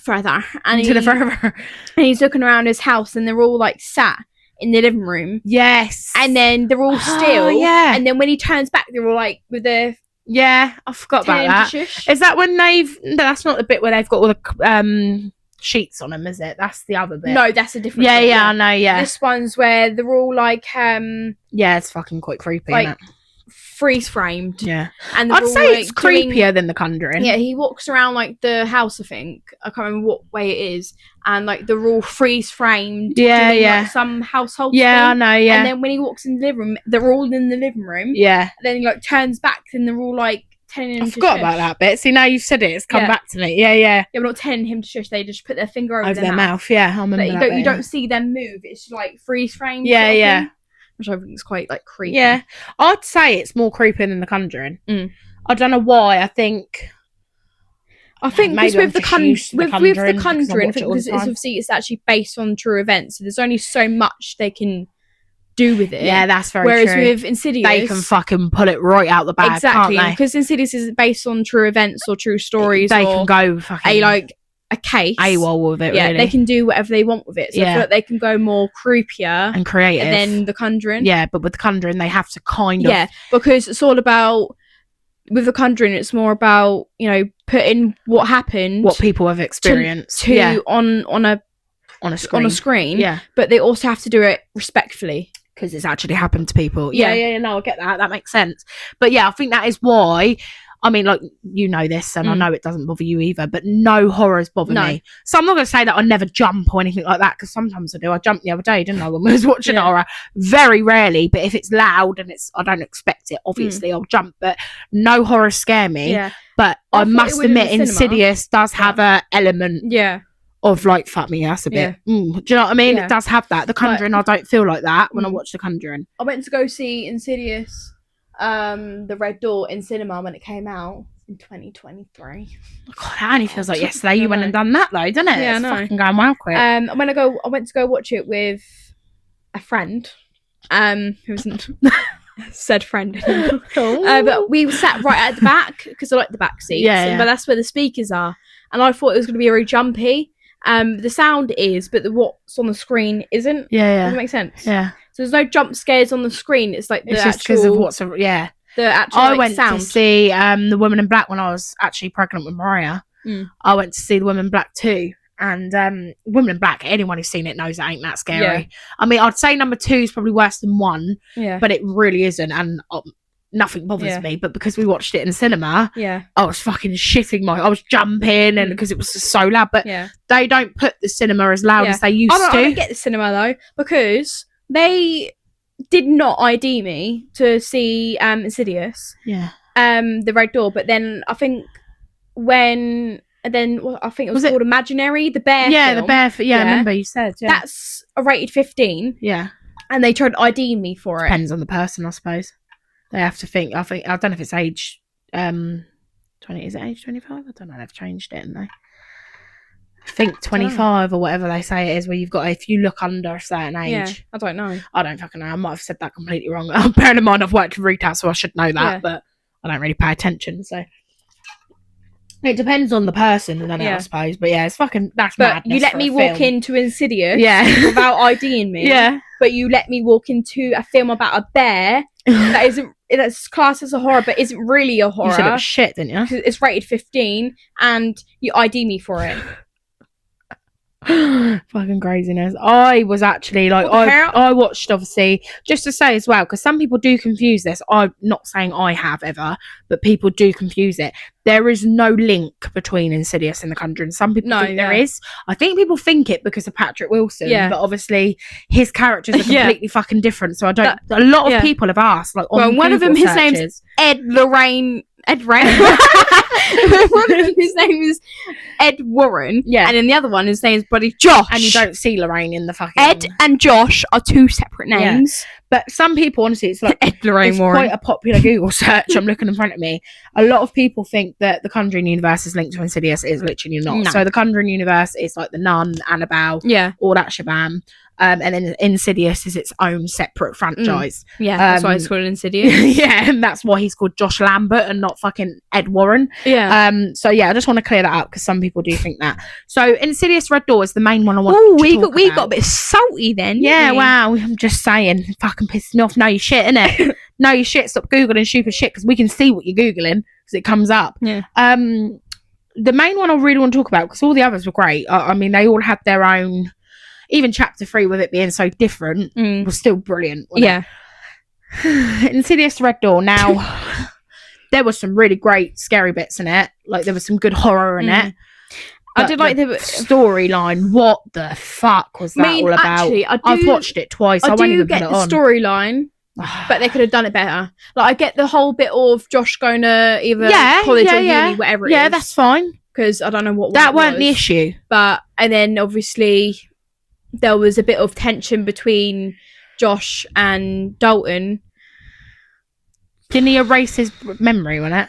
and Into the further. and he's looking around his house and they're all like sat in the living room. Yes. And then they're all still. Yeah. And then when he turns back, they're all like with their I forgot about that. shush. Is that when that's not the bit where they've got all the sheets on them, is it? That's the other bit. No, that's a different Yeah, bit, I know, yeah. This one's where they're all like yeah, it's fucking quite creepy, like isn't it? freeze framed. Yeah. And I'd all, say like, it's creepier than The Conjuring. Yeah, he walks around like the house, I think. I can't remember what way it is. And like they're all freeze framed. Yeah, doing, yeah. Like, some household Yeah, thing. I know, yeah. And then when he walks in the living room, they're all in the living room. Yeah. And then he like turns back and they're all like telling him I to forgot shush. about that bit. See, now you've said it, it's come Yeah. back to me. Yeah. Yeah, but not telling him to shush. They just put their finger over Their mouth. Yeah, I remember Like, that bit, you don't see them move. It's like freeze framed. Yeah, sort of yeah. thing, which I think is quite like creepy. Yeah. I'd say it's more creepy than The Conjuring. Mm. I don't know why. I think because maybe with I'm the just used to The Conjuring, Conjuring because I I watch it think all the because it's time. obviously it's actually based on true events, so there's only so much they can do with it. Yeah, that's very Whereas true. with Insidious, They can fucking pull it right out the bag, exactly, can't they? because Insidious is based on true events or true stories. They or can go fucking a case. AWOL with it, Yeah, really. they can do whatever they want with it. So I feel like they can go more creepier and creative than The Conjuring. Yeah, but with The Conjuring, they have to kind of... Yeah, because it's all about... With The Conjuring, it's more about, putting what happened... What people have experienced. on a screen. Yeah. But they also have to do it respectfully. Because it's actually happened to people. Yeah. No, I get that. That makes sense. But yeah, I think that is why... I mean, like, you know this, and I know it doesn't bother you either, but no horrors bother me. So I'm not going to say that I never jump or anything like that, because sometimes I do. I jumped the other day, didn't I, when I was watching horror? Very rarely, but if it's loud and I don't expect it, obviously I'll jump. But no horrors scare me. Yeah. But I must admit, Insidious does have a element of, like, fuck me ass a bit. Do you know what I mean? It does have that. The Conjuring, I don't feel like that when I watch The Conjuring. I went to go see Insidious... the Red Door in cinema when it came out in 2023. God, that only feels like yesterday. You went and done that though, didn't it? Yeah, it's I know. Fucking going well quick. I went to go watch it with a friend, who wasn't said friend. But we sat right at the back because I like the back seats. Yeah. But that's where the speakers are, and I thought it was going to be very jumpy. The sound is, but what's on the screen isn't. Yeah. Does that make sense? Yeah. So there's no jump scares on the screen. It's like it's just because of what's the actual. I went sound. to see The Woman in Black when I was actually pregnant with Mariah. I went to see The Woman in Black too, and Woman in Black. Anyone who's seen it knows it ain't that scary. Yeah. I mean, I'd say number 2 is probably worse than 1. Yeah. But it really isn't, and nothing bothers me. But because we watched it in cinema, I was fucking shitting I was jumping, and because it was just so loud. But they don't put the cinema as loud as they used to. I don't get the cinema though, because they did not ID me to see Insidious. Yeah. The Red Door, but then I think I think it was called Imaginary, the bear. Yeah, film. the bear. I remember you said. Yeah. That's a rated 15. Yeah. And they tried to ID me for it. Depends on the person, I suppose. They have to think. I don't know if it's age 20. Is it age 25? I don't know. They've changed it, haven't they? I think 25 or whatever they say it is, where you've got if you look under a certain age. Yeah, I don't know. I don't fucking know. I might have said that completely wrong. Bearing in mind I've worked in retail, so I should know that, but I don't really pay attention. So it depends on the person, I suppose. But yeah, it's fucking that's madness. But you let me walk into Insidious, without IDing me. Yeah. But you let me walk into a film about a bear that's classed as a horror, but isn't really a horror. You said it was shit, didn't you? It's rated 15, and you ID me for it. Fucking craziness. I was actually like I watched, obviously, just to say as well, because some people do confuse this. I'm not saying I have ever, but people do confuse it. There is no link between Insidious and The Conjuring. Some people think there is. I think people think it because of Patrick Wilson, but obviously his characters are completely fucking different. So I don't. A lot of people have asked, like, on one Google of them, his searches, name's Ed Rain. One of them, his name is Ed Warren. Yeah. And then the other one, his name's bloody Josh. And you don't see Lorraine in the fucking... Ed and Josh are 2 separate names. But some people, honestly, it's like Ed Lorraine it's Warren. quite a popular Google search. I'm looking in front of me. A lot of people think that the Conjuring universe is linked to Insidious. It is literally not. No. So the Conjuring universe is like the Nun, Annabelle, Yeah. all that shabam. And then Insidious is its own separate franchise. Yeah, that's why it's called Insidious. Yeah, and that's why he's called Josh Lambert and not fucking Ed Warren. Yeah. So yeah, I just want to clear that up because some people do think that. So Insidious Red Door is the main one I want. Oh, we got a bit salty then. Yeah, wow. I'm just saying, fucking pissing me off. No, you shit, innit? No, you shit. Stop googling stupid shit because we can see what you're googling because it comes up. Yeah. The main one I really want to talk about because all the others were great. I mean, they all had their own. Even chapter 3, with it being so different, was still brilliant. Yeah. Insidious Red Door. Now, there was some really great scary bits in it. Like, there was some good horror in it. I did like the storyline. What the fuck was that all about? Actually, I've watched it twice. I won't even get put it the on. storyline, but they could have done it better. Like, I get the whole bit of Josh going to either college or uni, whatever it is. Yeah, that's fine. Because I don't know what that weren't the issue. But and then obviously there was a bit of tension between Josh and Dalton. Didn't he erase his memory on it?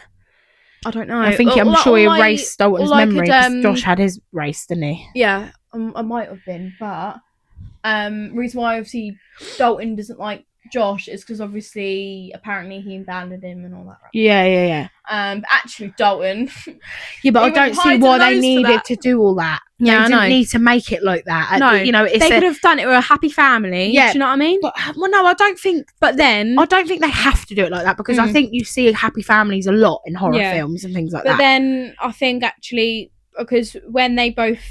I don't know. I'm sure he erased Dalton's memory because Josh had his erased, didn't he? Yeah, I might have been, but reason why obviously Dalton doesn't like Josh is because obviously apparently he abandoned him and all that. Right? Yeah. But actually Dalton. Yeah, but I don't see why they needed to do all that. Yeah, they didn't need to make it like that. No, you know, they could have done it with a happy family. Yeah, do you know what I mean? But, well, no, I don't think. But then I don't think they have to do it like that because I think you see happy families a lot in horror films and things like that. But then I think actually because when they both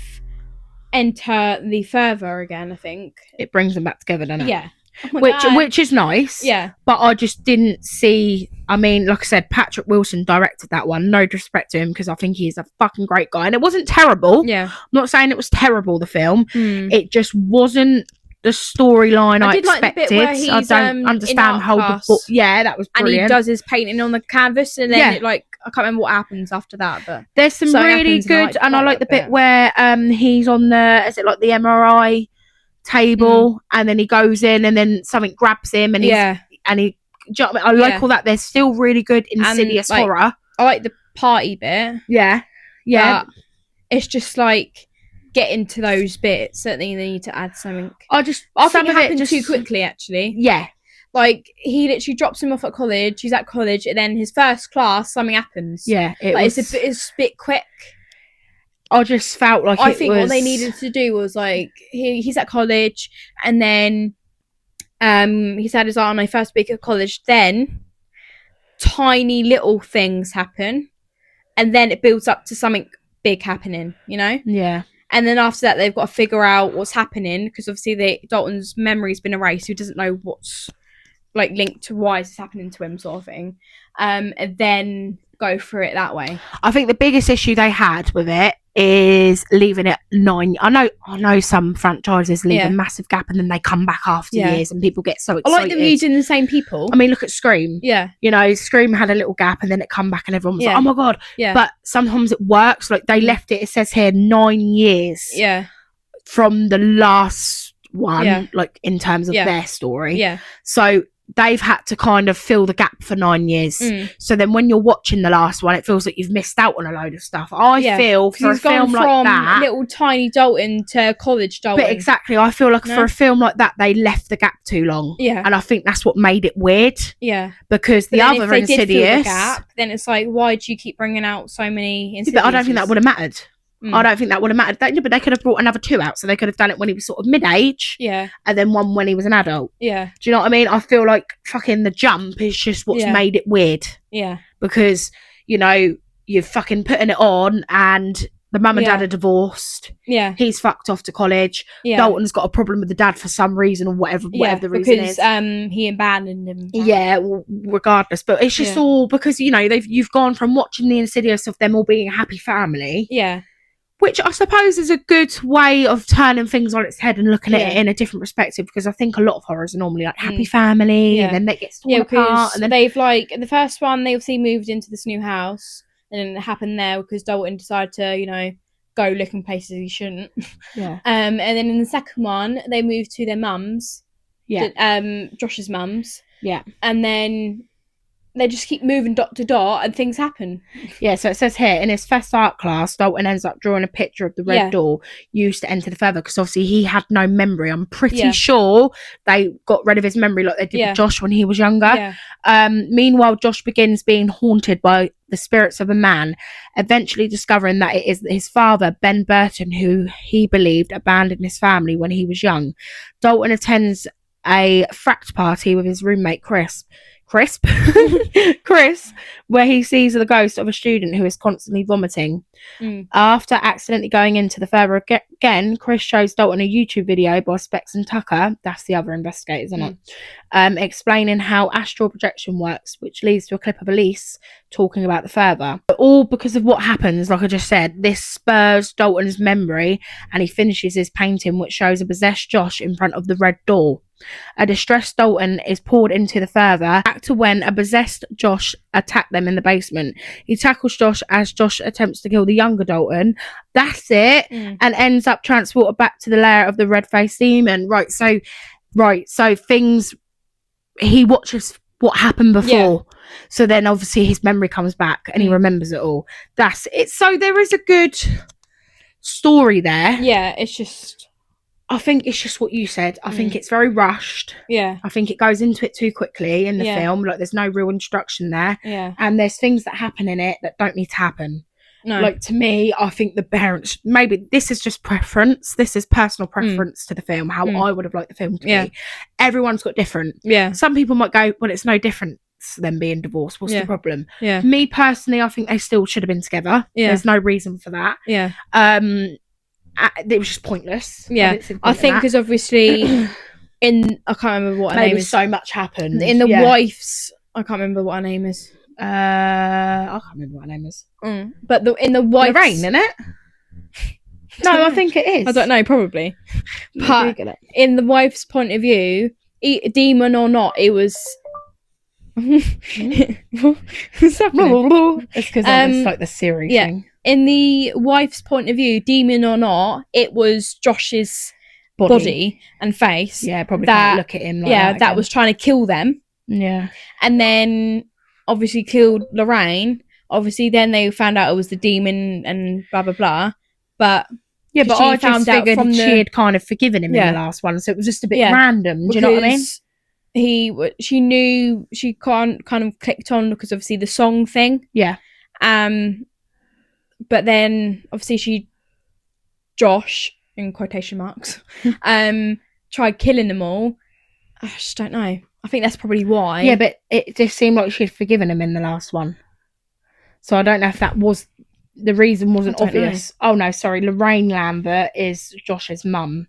enter the further again, I think it brings them back together, doesn't it? Yeah. Oh which is nice. Yeah. But I just didn't see. I mean, like I said, Patrick Wilson directed that one. No disrespect to him because I think he's a fucking great guy, and it wasn't terrible. Yeah. I'm not saying it was terrible. The film, it just wasn't the storyline I expected. Like the bit where he's, I don't understand how the book. Yeah, that was brilliant. And he does his painting on the canvas, and then I can't remember what happens after that. But there's some really good, and I like the bit where he's on the the MRI table and then he goes in and then something grabs him and he do you know what I mean? I like all that. There's still really good Insidious horror. I like the party bit. Yeah. But it's just like getting to those bits that they need to add something. I think it happened too quickly actually. Yeah. Like he literally drops him off at college, he's at college, and then his first class something happens. Yeah. It's a bit quick. I just felt like what they needed to do was like he's at college and then he's had his eye on my first week of college, then tiny little things happen and then it builds up to something big happening, you know? Yeah. And then after that they've got to figure out what's happening because obviously Dalton's memory's been erased, he doesn't know what's like linked to why is this happening to him sort of thing. And then go through it that way. I think the biggest issue they had with it is leaving it 9. I know some franchises leave a massive gap and then they come back after years and people get so excited. I like them using the same people. I mean, look at Scream. Yeah. You know, Scream had a little gap and then it come back and everyone was like, oh my God. Yeah. But sometimes it works. Like they left it says here 9 years. Yeah. From the last one, like in terms of their story. Yeah. So they've had to kind of fill the gap for 9 years. So then when you're watching the last one, it feels like you've missed out on a load of stuff. I feel for a film like that, little tiny Dalton to college Dalton. But exactly, I feel like for a film like that, they left the gap too long. Yeah. And I think that's what made it weird. Yeah. Because the other Insidious, did fill the gap, then it's like, why do you keep bringing out so many Insidious? But I don't think that would have mattered. I don't think that would have mattered. But they could have brought another 2 out, so they could have done it when he was sort of mid-age. Yeah. And then one when he was an adult. Yeah. Do you know what I mean? I feel like fucking the jump is just what's made it weird. Yeah. Because, you know, you're fucking putting it on and the mum and dad are divorced. Yeah. He's fucked off to college. Yeah. Dalton's got a problem with the dad for some reason or whatever the reason is. Because he abandoned him. Yeah, well, regardless. But it's just all because, you know, you've gone from watching the Insidious of them all being a happy family. Yeah. Which I suppose is a good way of turning things on its head and looking at it in a different perspective, because I think a lot of horrors are normally like happy family and then that gets torn apart. And then they've like, in the first one, they obviously moved into this new house and then it happened there because Dalton decided to, you know, go looking places he shouldn't. Yeah. And then in the second one, they moved to their mum's Yeah. Josh's mum's. Yeah. And then they just keep moving dot to dot and things happen. Yeah, so it says here, in his first art class, Dalton ends up drawing a picture of the red door used to enter the further, because obviously he had no memory. I'm pretty sure they got rid of his memory like they did with Josh when he was younger. Meanwhile, Josh begins being haunted by the spirits of a man, eventually discovering that it is his father, Ben Burton, who he believed abandoned his family when he was young. Dalton attends a fract party with his roommate Chris, where he sees the ghost of a student who is constantly vomiting. After accidentally going into the further again, Chris shows Dalton a YouTube video by Specs and Tucker, that's the other investigators, isn't it? Explaining how astral projection works, which leads to a clip of Elise talking about the further. But all because of what happens, like I just said, this spurs Dalton's memory, and he finishes his painting, which shows a possessed Josh in front of the red door. A distressed Dalton is poured into the further, back to when a possessed Josh attacked them in the basement. He tackles Josh as Josh attempts to kill the younger Dalton. That's it. And ends up transported back to the lair of the red-faced demon. So things, he watches what happened before. So then obviously his memory comes back and he remembers it all. That's it. So there is a good story there. Yeah, it's just, I think it's just what you said. I think it's very rushed. Yeah. I think it goes into it too quickly in the film. Like, there's no real instruction there. Yeah. And there's things that happen in it that don't need to happen. No. Like, to me, I think the parents, maybe this is just preference. This is personal preference to the film, how I would have liked the film to be. Everyone's got different. Yeah. Some people might go, well, it's no different to them being divorced. What's the problem? Yeah. Me, personally, I think they still should have been together. Yeah. There's no reason for that. Yeah. It was just pointless. Yeah, I think because obviously I can't remember what her name is. So much happened In the wife's, I can't remember what her name is. I can't remember what her name is. But in the wife's, Lorraine, isn't it? No, I think it is. I don't know, probably. But in the wife's point of view, demon or not, it was. What's happening? It's because it's like the Siri thing. In the wife's point of view, demon or not, it was Josh's body and face. Yeah, probably can't look at him like that. That was trying to kill them. Yeah. And then obviously killed Lorraine. Obviously then they found out it was the demon and blah blah blah. But yeah, but I just figured she had kind of forgiven him in the last one, so it was just a bit random. Do you know what I mean? She knew, she kind of clicked on because obviously the song thing. Yeah. But then obviously Josh in quotation marks tried killing them all. I just don't know. I think that's probably why. Yeah, but it just seemed like she'd forgiven him in the last one. So I don't know if that was the reason. Wasn't obvious. Know. Oh no, sorry. Lorraine Lambert is Josh's mum.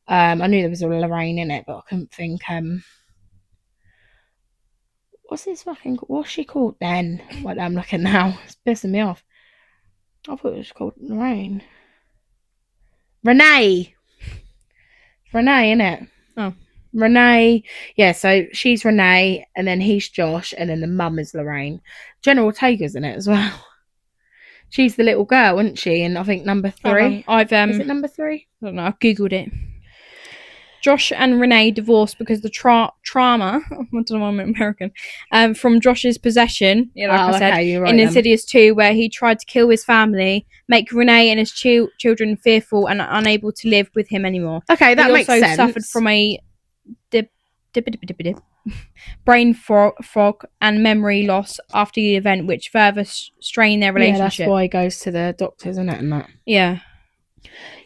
I knew there was a Lorraine in it, but I couldn't think. What's she called then? What I'm looking now, it's pissing me off. I thought it was called Lorraine. Renee, innit? Oh. Renee. Yeah, so she's Renee, and then he's Josh, and then the mum is Lorraine. General Ortega's in it as well. She's the little girl, isn't she? And I think number 3. Is it number 3? I don't know. I've googled it. Josh and Renee divorced because the trauma, I don't know why I'm American, from Josh's possession, I said, in Insidious 2, where he tried to kill his family, make Renee and his children fearful and unable to live with him anymore. Okay, that makes sense. He also suffered from a brain fog and memory loss after the event, which further strained their relationship. Yeah, that's why he goes to the doctors, isn't it? And that. Yeah.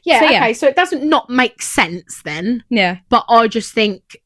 Yeah, so, okay, so it doesn't not make sense then. Yeah. But I just think,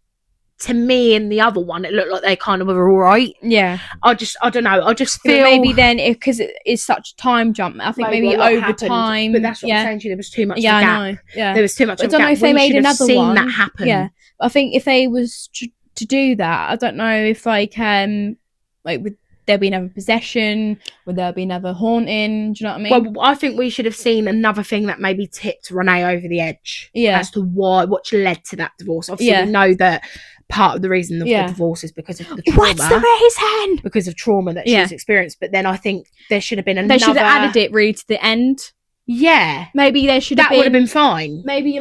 to me, in the other one, it looked like they kind of were all right. Yeah. I don't know. I just feel... maybe then, because it is such a time jump, I think maybe over time... But that's what I'm saying to you, there was too much of a gap. I know. Yeah. There was too much of a gap. I don't know if they made another one. Seen that happen. Yeah. I think if they was to do that, I don't know if, would there be another possession? Would there be another haunting? Do you know what I mean? Well, I think we should have seen another thing that maybe tipped Renee over the edge. Yeah. As to what led to that divorce. Obviously, we know that part of the reason of the divorce is because of the trauma. What's the reason? Because of trauma that she's experienced. But then I think there should have been another... They should have added it really to the end. Yeah. Maybe they should have That would have been fine. Maybe,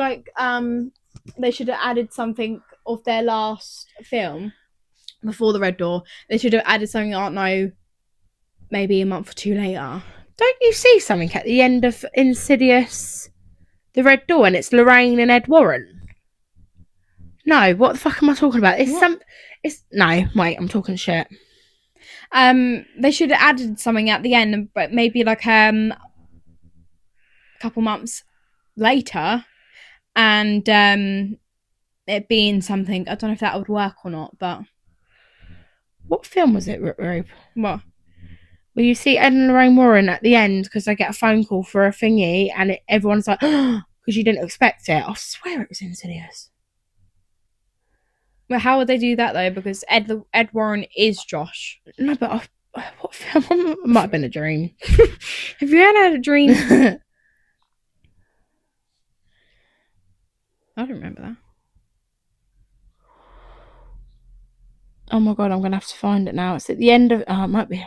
they should have added something of their last film before the Red Door, they should have added something, I don't know, maybe a month or two later. Don't you see something at the end of Insidious, the Red Door, and it's Lorraine and Ed Warren? No, what the fuck am I talking about? No, wait, I'm talking shit. They should have added something at the end, but maybe like a couple months later, and it being something. I don't know if that would work or not, but what film was it, Rube? What? Well, you see Ed and Lorraine Warren at the end because they get a phone call for a thingy, and everyone's like, because you didn't expect it. I swear it was Insidious. Well, how would they do that though? Because Ed Warren is Josh. No, but what film? It might have been a dream. Have you ever had a dream? I don't remember that. Oh my god, I'm gonna have to find it now. It's at the end of. Oh, it might be.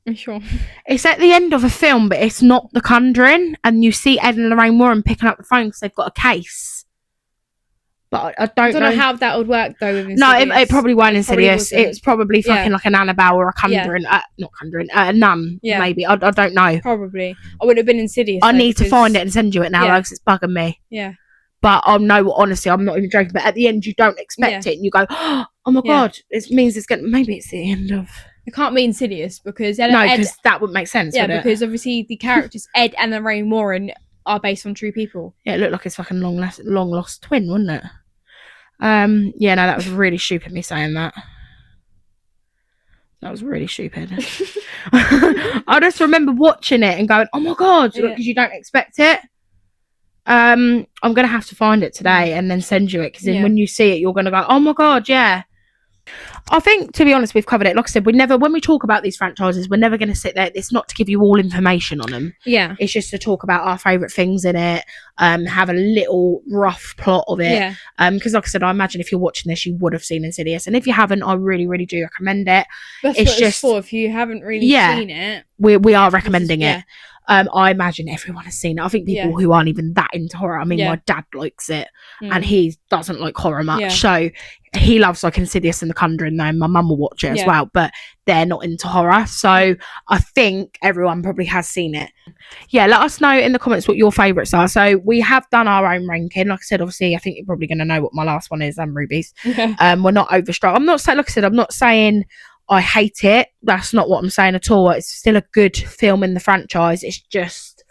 I'm sure. It's at the end of a film, but it's not The Conjuring, and you see Ed and Lorraine Warren picking up the phone because they've got a case. But I don't know how that would work though. With no, it probably won't Insidious. It's probably fucking like an Annabelle or a Conjuring. Not Conjuring. A Nun, maybe. I don't know. Probably. I would have been Insidious. I need to find it and send you it now, because it's bugging me. Yeah. But no, honestly, I'm not even joking. But at the end, you don't expect it, and you go, "Oh my god!" It means it's gonna. Maybe it's the end of. It can't be Insidious because because that wouldn't make sense. Yeah, because obviously the characters Ed and Lorraine Warren are based on true people. Yeah, it looked like his fucking long lost twin, wouldn't it? Yeah, no, that was really stupid me saying that. That was really stupid. I just remember watching it and going, "Oh my god," because you don't expect it. I'm gonna have to find it today and then send you it, because then when you see it, you're gonna go, "Oh my god, yeah." I think, to be honest, we've covered it. Like I said, when we talk about these franchises, we're never going to sit there. It's not to give you all information on them. Yeah. It's just to talk about our favourite things in it, have a little rough plot of it. Yeah. Because like I said, I imagine if you're watching this, you would have seen Insidious. And if you haven't, I really, really do recommend it. That's it's what just it's for. If you haven't really seen it. We are recommending it. I imagine everyone has seen it. I think people who aren't even that into horror. I mean, my dad likes it, and he doesn't like horror much. So he loves like Insidious and The Conjuring, though. My mum will watch it as well, but they're not into horror. So I think everyone probably has seen it. Yeah, let us know in the comments what your favourites are. So we have done our own ranking. Like I said, obviously, I think you're probably going to know what my last one is. Ruby's. We're not overstrong. I'm not saying, like I said, I'm not saying I hate it. That's not what I'm saying at all. It's still a good film in the franchise. It's just,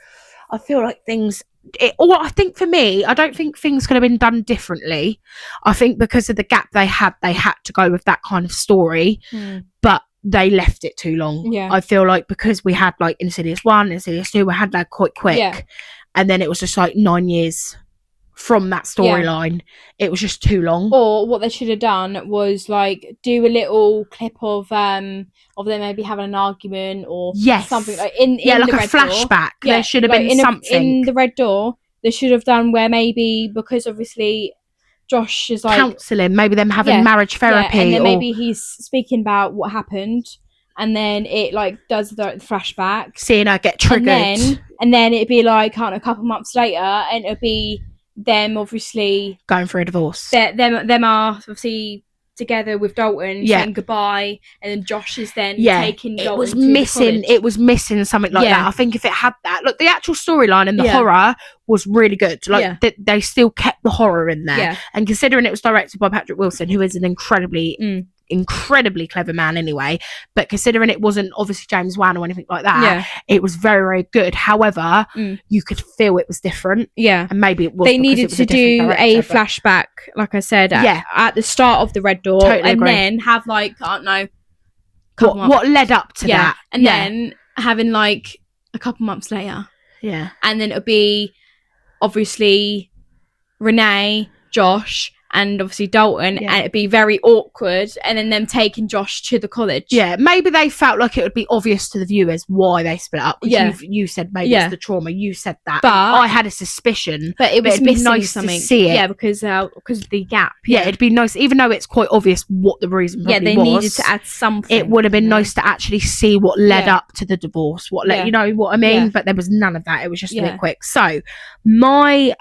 I feel like I think for me, I don't think things could have been done differently. I think because of the gap they had to go with that kind of story, but they left it too long. I feel like because we had like Insidious 1, Insidious 2, we had that quite quick, and then it was just like 9 years from that storyline. It was just too long. Or what they should have done was like do a little clip of them maybe having an argument or something like in like the a Red flashback. Door. There should have been something in the Red Door. They should have done where maybe, because obviously Josh is like counselling, maybe them having marriage therapy, and then maybe he's speaking about what happened, and then it like does the flashback, seeing her get triggered, and then it'd be like a couple months later, and it'd be them obviously going for a divorce. Them are obviously together with Dalton, saying goodbye, and then Josh is then taking Dalton. It was missing something like that. I think if it had that, look, the actual storyline and the horror was really good. Like they still kept the horror in there, and considering it was directed by Patrick Wilson, who is an incredibly clever man anyway, but considering it wasn't obviously James Wan or anything like that, it was very, very good. However, you could feel it was different, and maybe it was they needed to do a flashback, like I said, at the start of the Red Door, then have like, I don't know, what led up to that, and then having like a couple months later, and then it'll be obviously Renee, Josh, and obviously Dalton, and it'd be very awkward, and then them taking Josh to the college. Maybe they felt like it would be obvious to the viewers why they split up. You said maybe it's the trauma. You said that, but I had a suspicion. But it was missing nice something. To see it. Because of the gap. It'd be nice, even though it's quite obvious what the reason probably they needed to add something. It would have been nice to actually see what led up to the divorce. You know what I mean? But there was none of that. It was just a bit quick. So my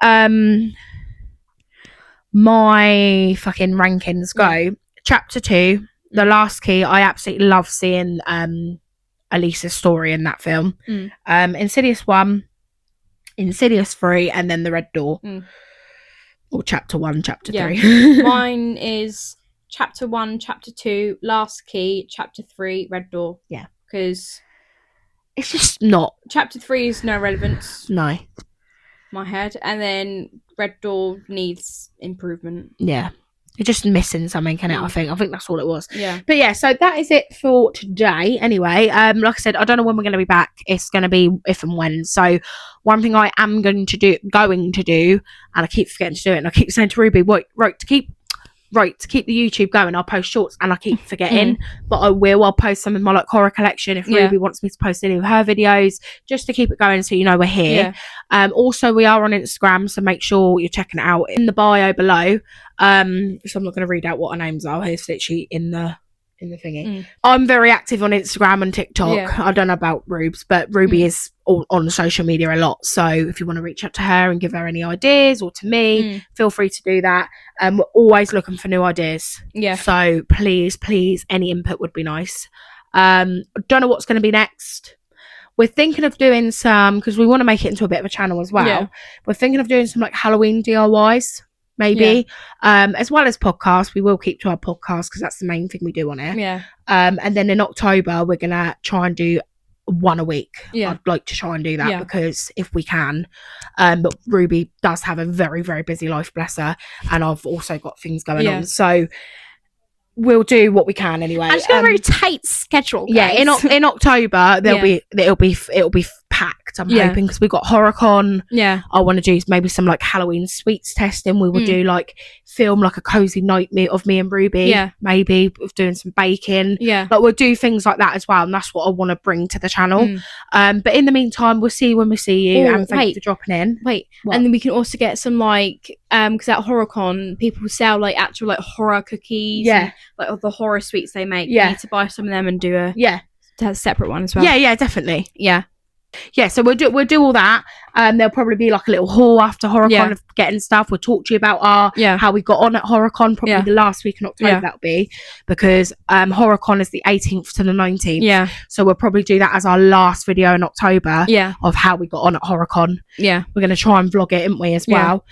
my fucking rankings go, chapter 2, The Last Key, I absolutely love seeing Elisa's story in that film. Insidious 1, Insidious 3, and then The Red Door. Or chapter 1, chapter 3. Mine is chapter 1, chapter 2, Last Key, chapter 3, Red Door. Yeah. Because it's just not. Chapter 3 is no relevance. No. My head. And then Red Door needs improvement. Yeah. You're just missing something, can it? I think that's all it was. Yeah. But yeah, so that is it for today. Anyway, like I said, I don't know when we're going to be back. It's going to be if and when. So one thing I am going to do, and I keep forgetting to do it, and I keep saying to Ruby, to keep the YouTube going, I'll post shorts, and I keep forgetting, but I will. I'll post some of my like horror collection if Ruby wants me to post any of her videos, just to keep it going, so you know we're here. Also, we are on Instagram, so make sure you're checking it out in the bio below. So I'm not going to read out what our names are. It's literally in the thingy. I'm very active on Instagram and TikTok. I don't know about Rubes, but Ruby is on social media a lot. So if you want to reach out to her and give her any ideas, or to me, feel free to do that. We're always looking for new ideas. Yeah. So please, any input would be nice. Don't know what's going to be next. We're thinking of doing some, because we want to make it into a bit of a channel as well. Yeah. We're thinking of doing some like Halloween DIYs. Maybe as well as podcasts. We will keep to our podcast because that's the main thing we do on it. And then in October we're gonna try and do one a week. I'd like to try and do that because if we can, but Ruby does have a very, very busy life, bless her, and I've also got things going on, so we'll do what we can anyway. And it's got a very tight schedule, guys. In October it'll be packed, I'm hoping, because we've got HorrorCon. I want to do maybe some like Halloween sweets testing. We will do like film like a cozy night of me and Ruby, maybe of doing some baking, like we'll do things like that as well, and that's what I want to bring to the channel. But in the meantime, we'll see you when we see you. And thank you for dropping in. What? And then we can also get some like because at HorrorCon people sell like actual like horror cookies, and, like of the horror sweets they make. You need to buy some of them and do a separate one as well. Definitely. So we'll do all that. There'll probably be like a little haul after HorrorCon of getting stuff. We'll talk to you about how we got on at HorrorCon, probably the last week in October that'll be, because HorrorCon is the 18th to the 19th. So we'll probably do that as our last video in October of how we got on at HorrorCon. We're going to try and vlog it, aren't we, as well.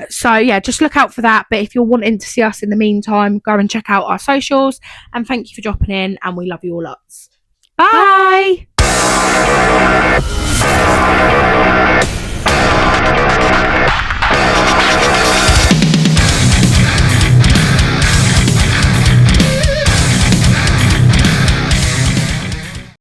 So just look out for that. But if you're wanting to see us in the meantime, go and check out our socials, and thank you for dropping in, and we love you all lots. Bye.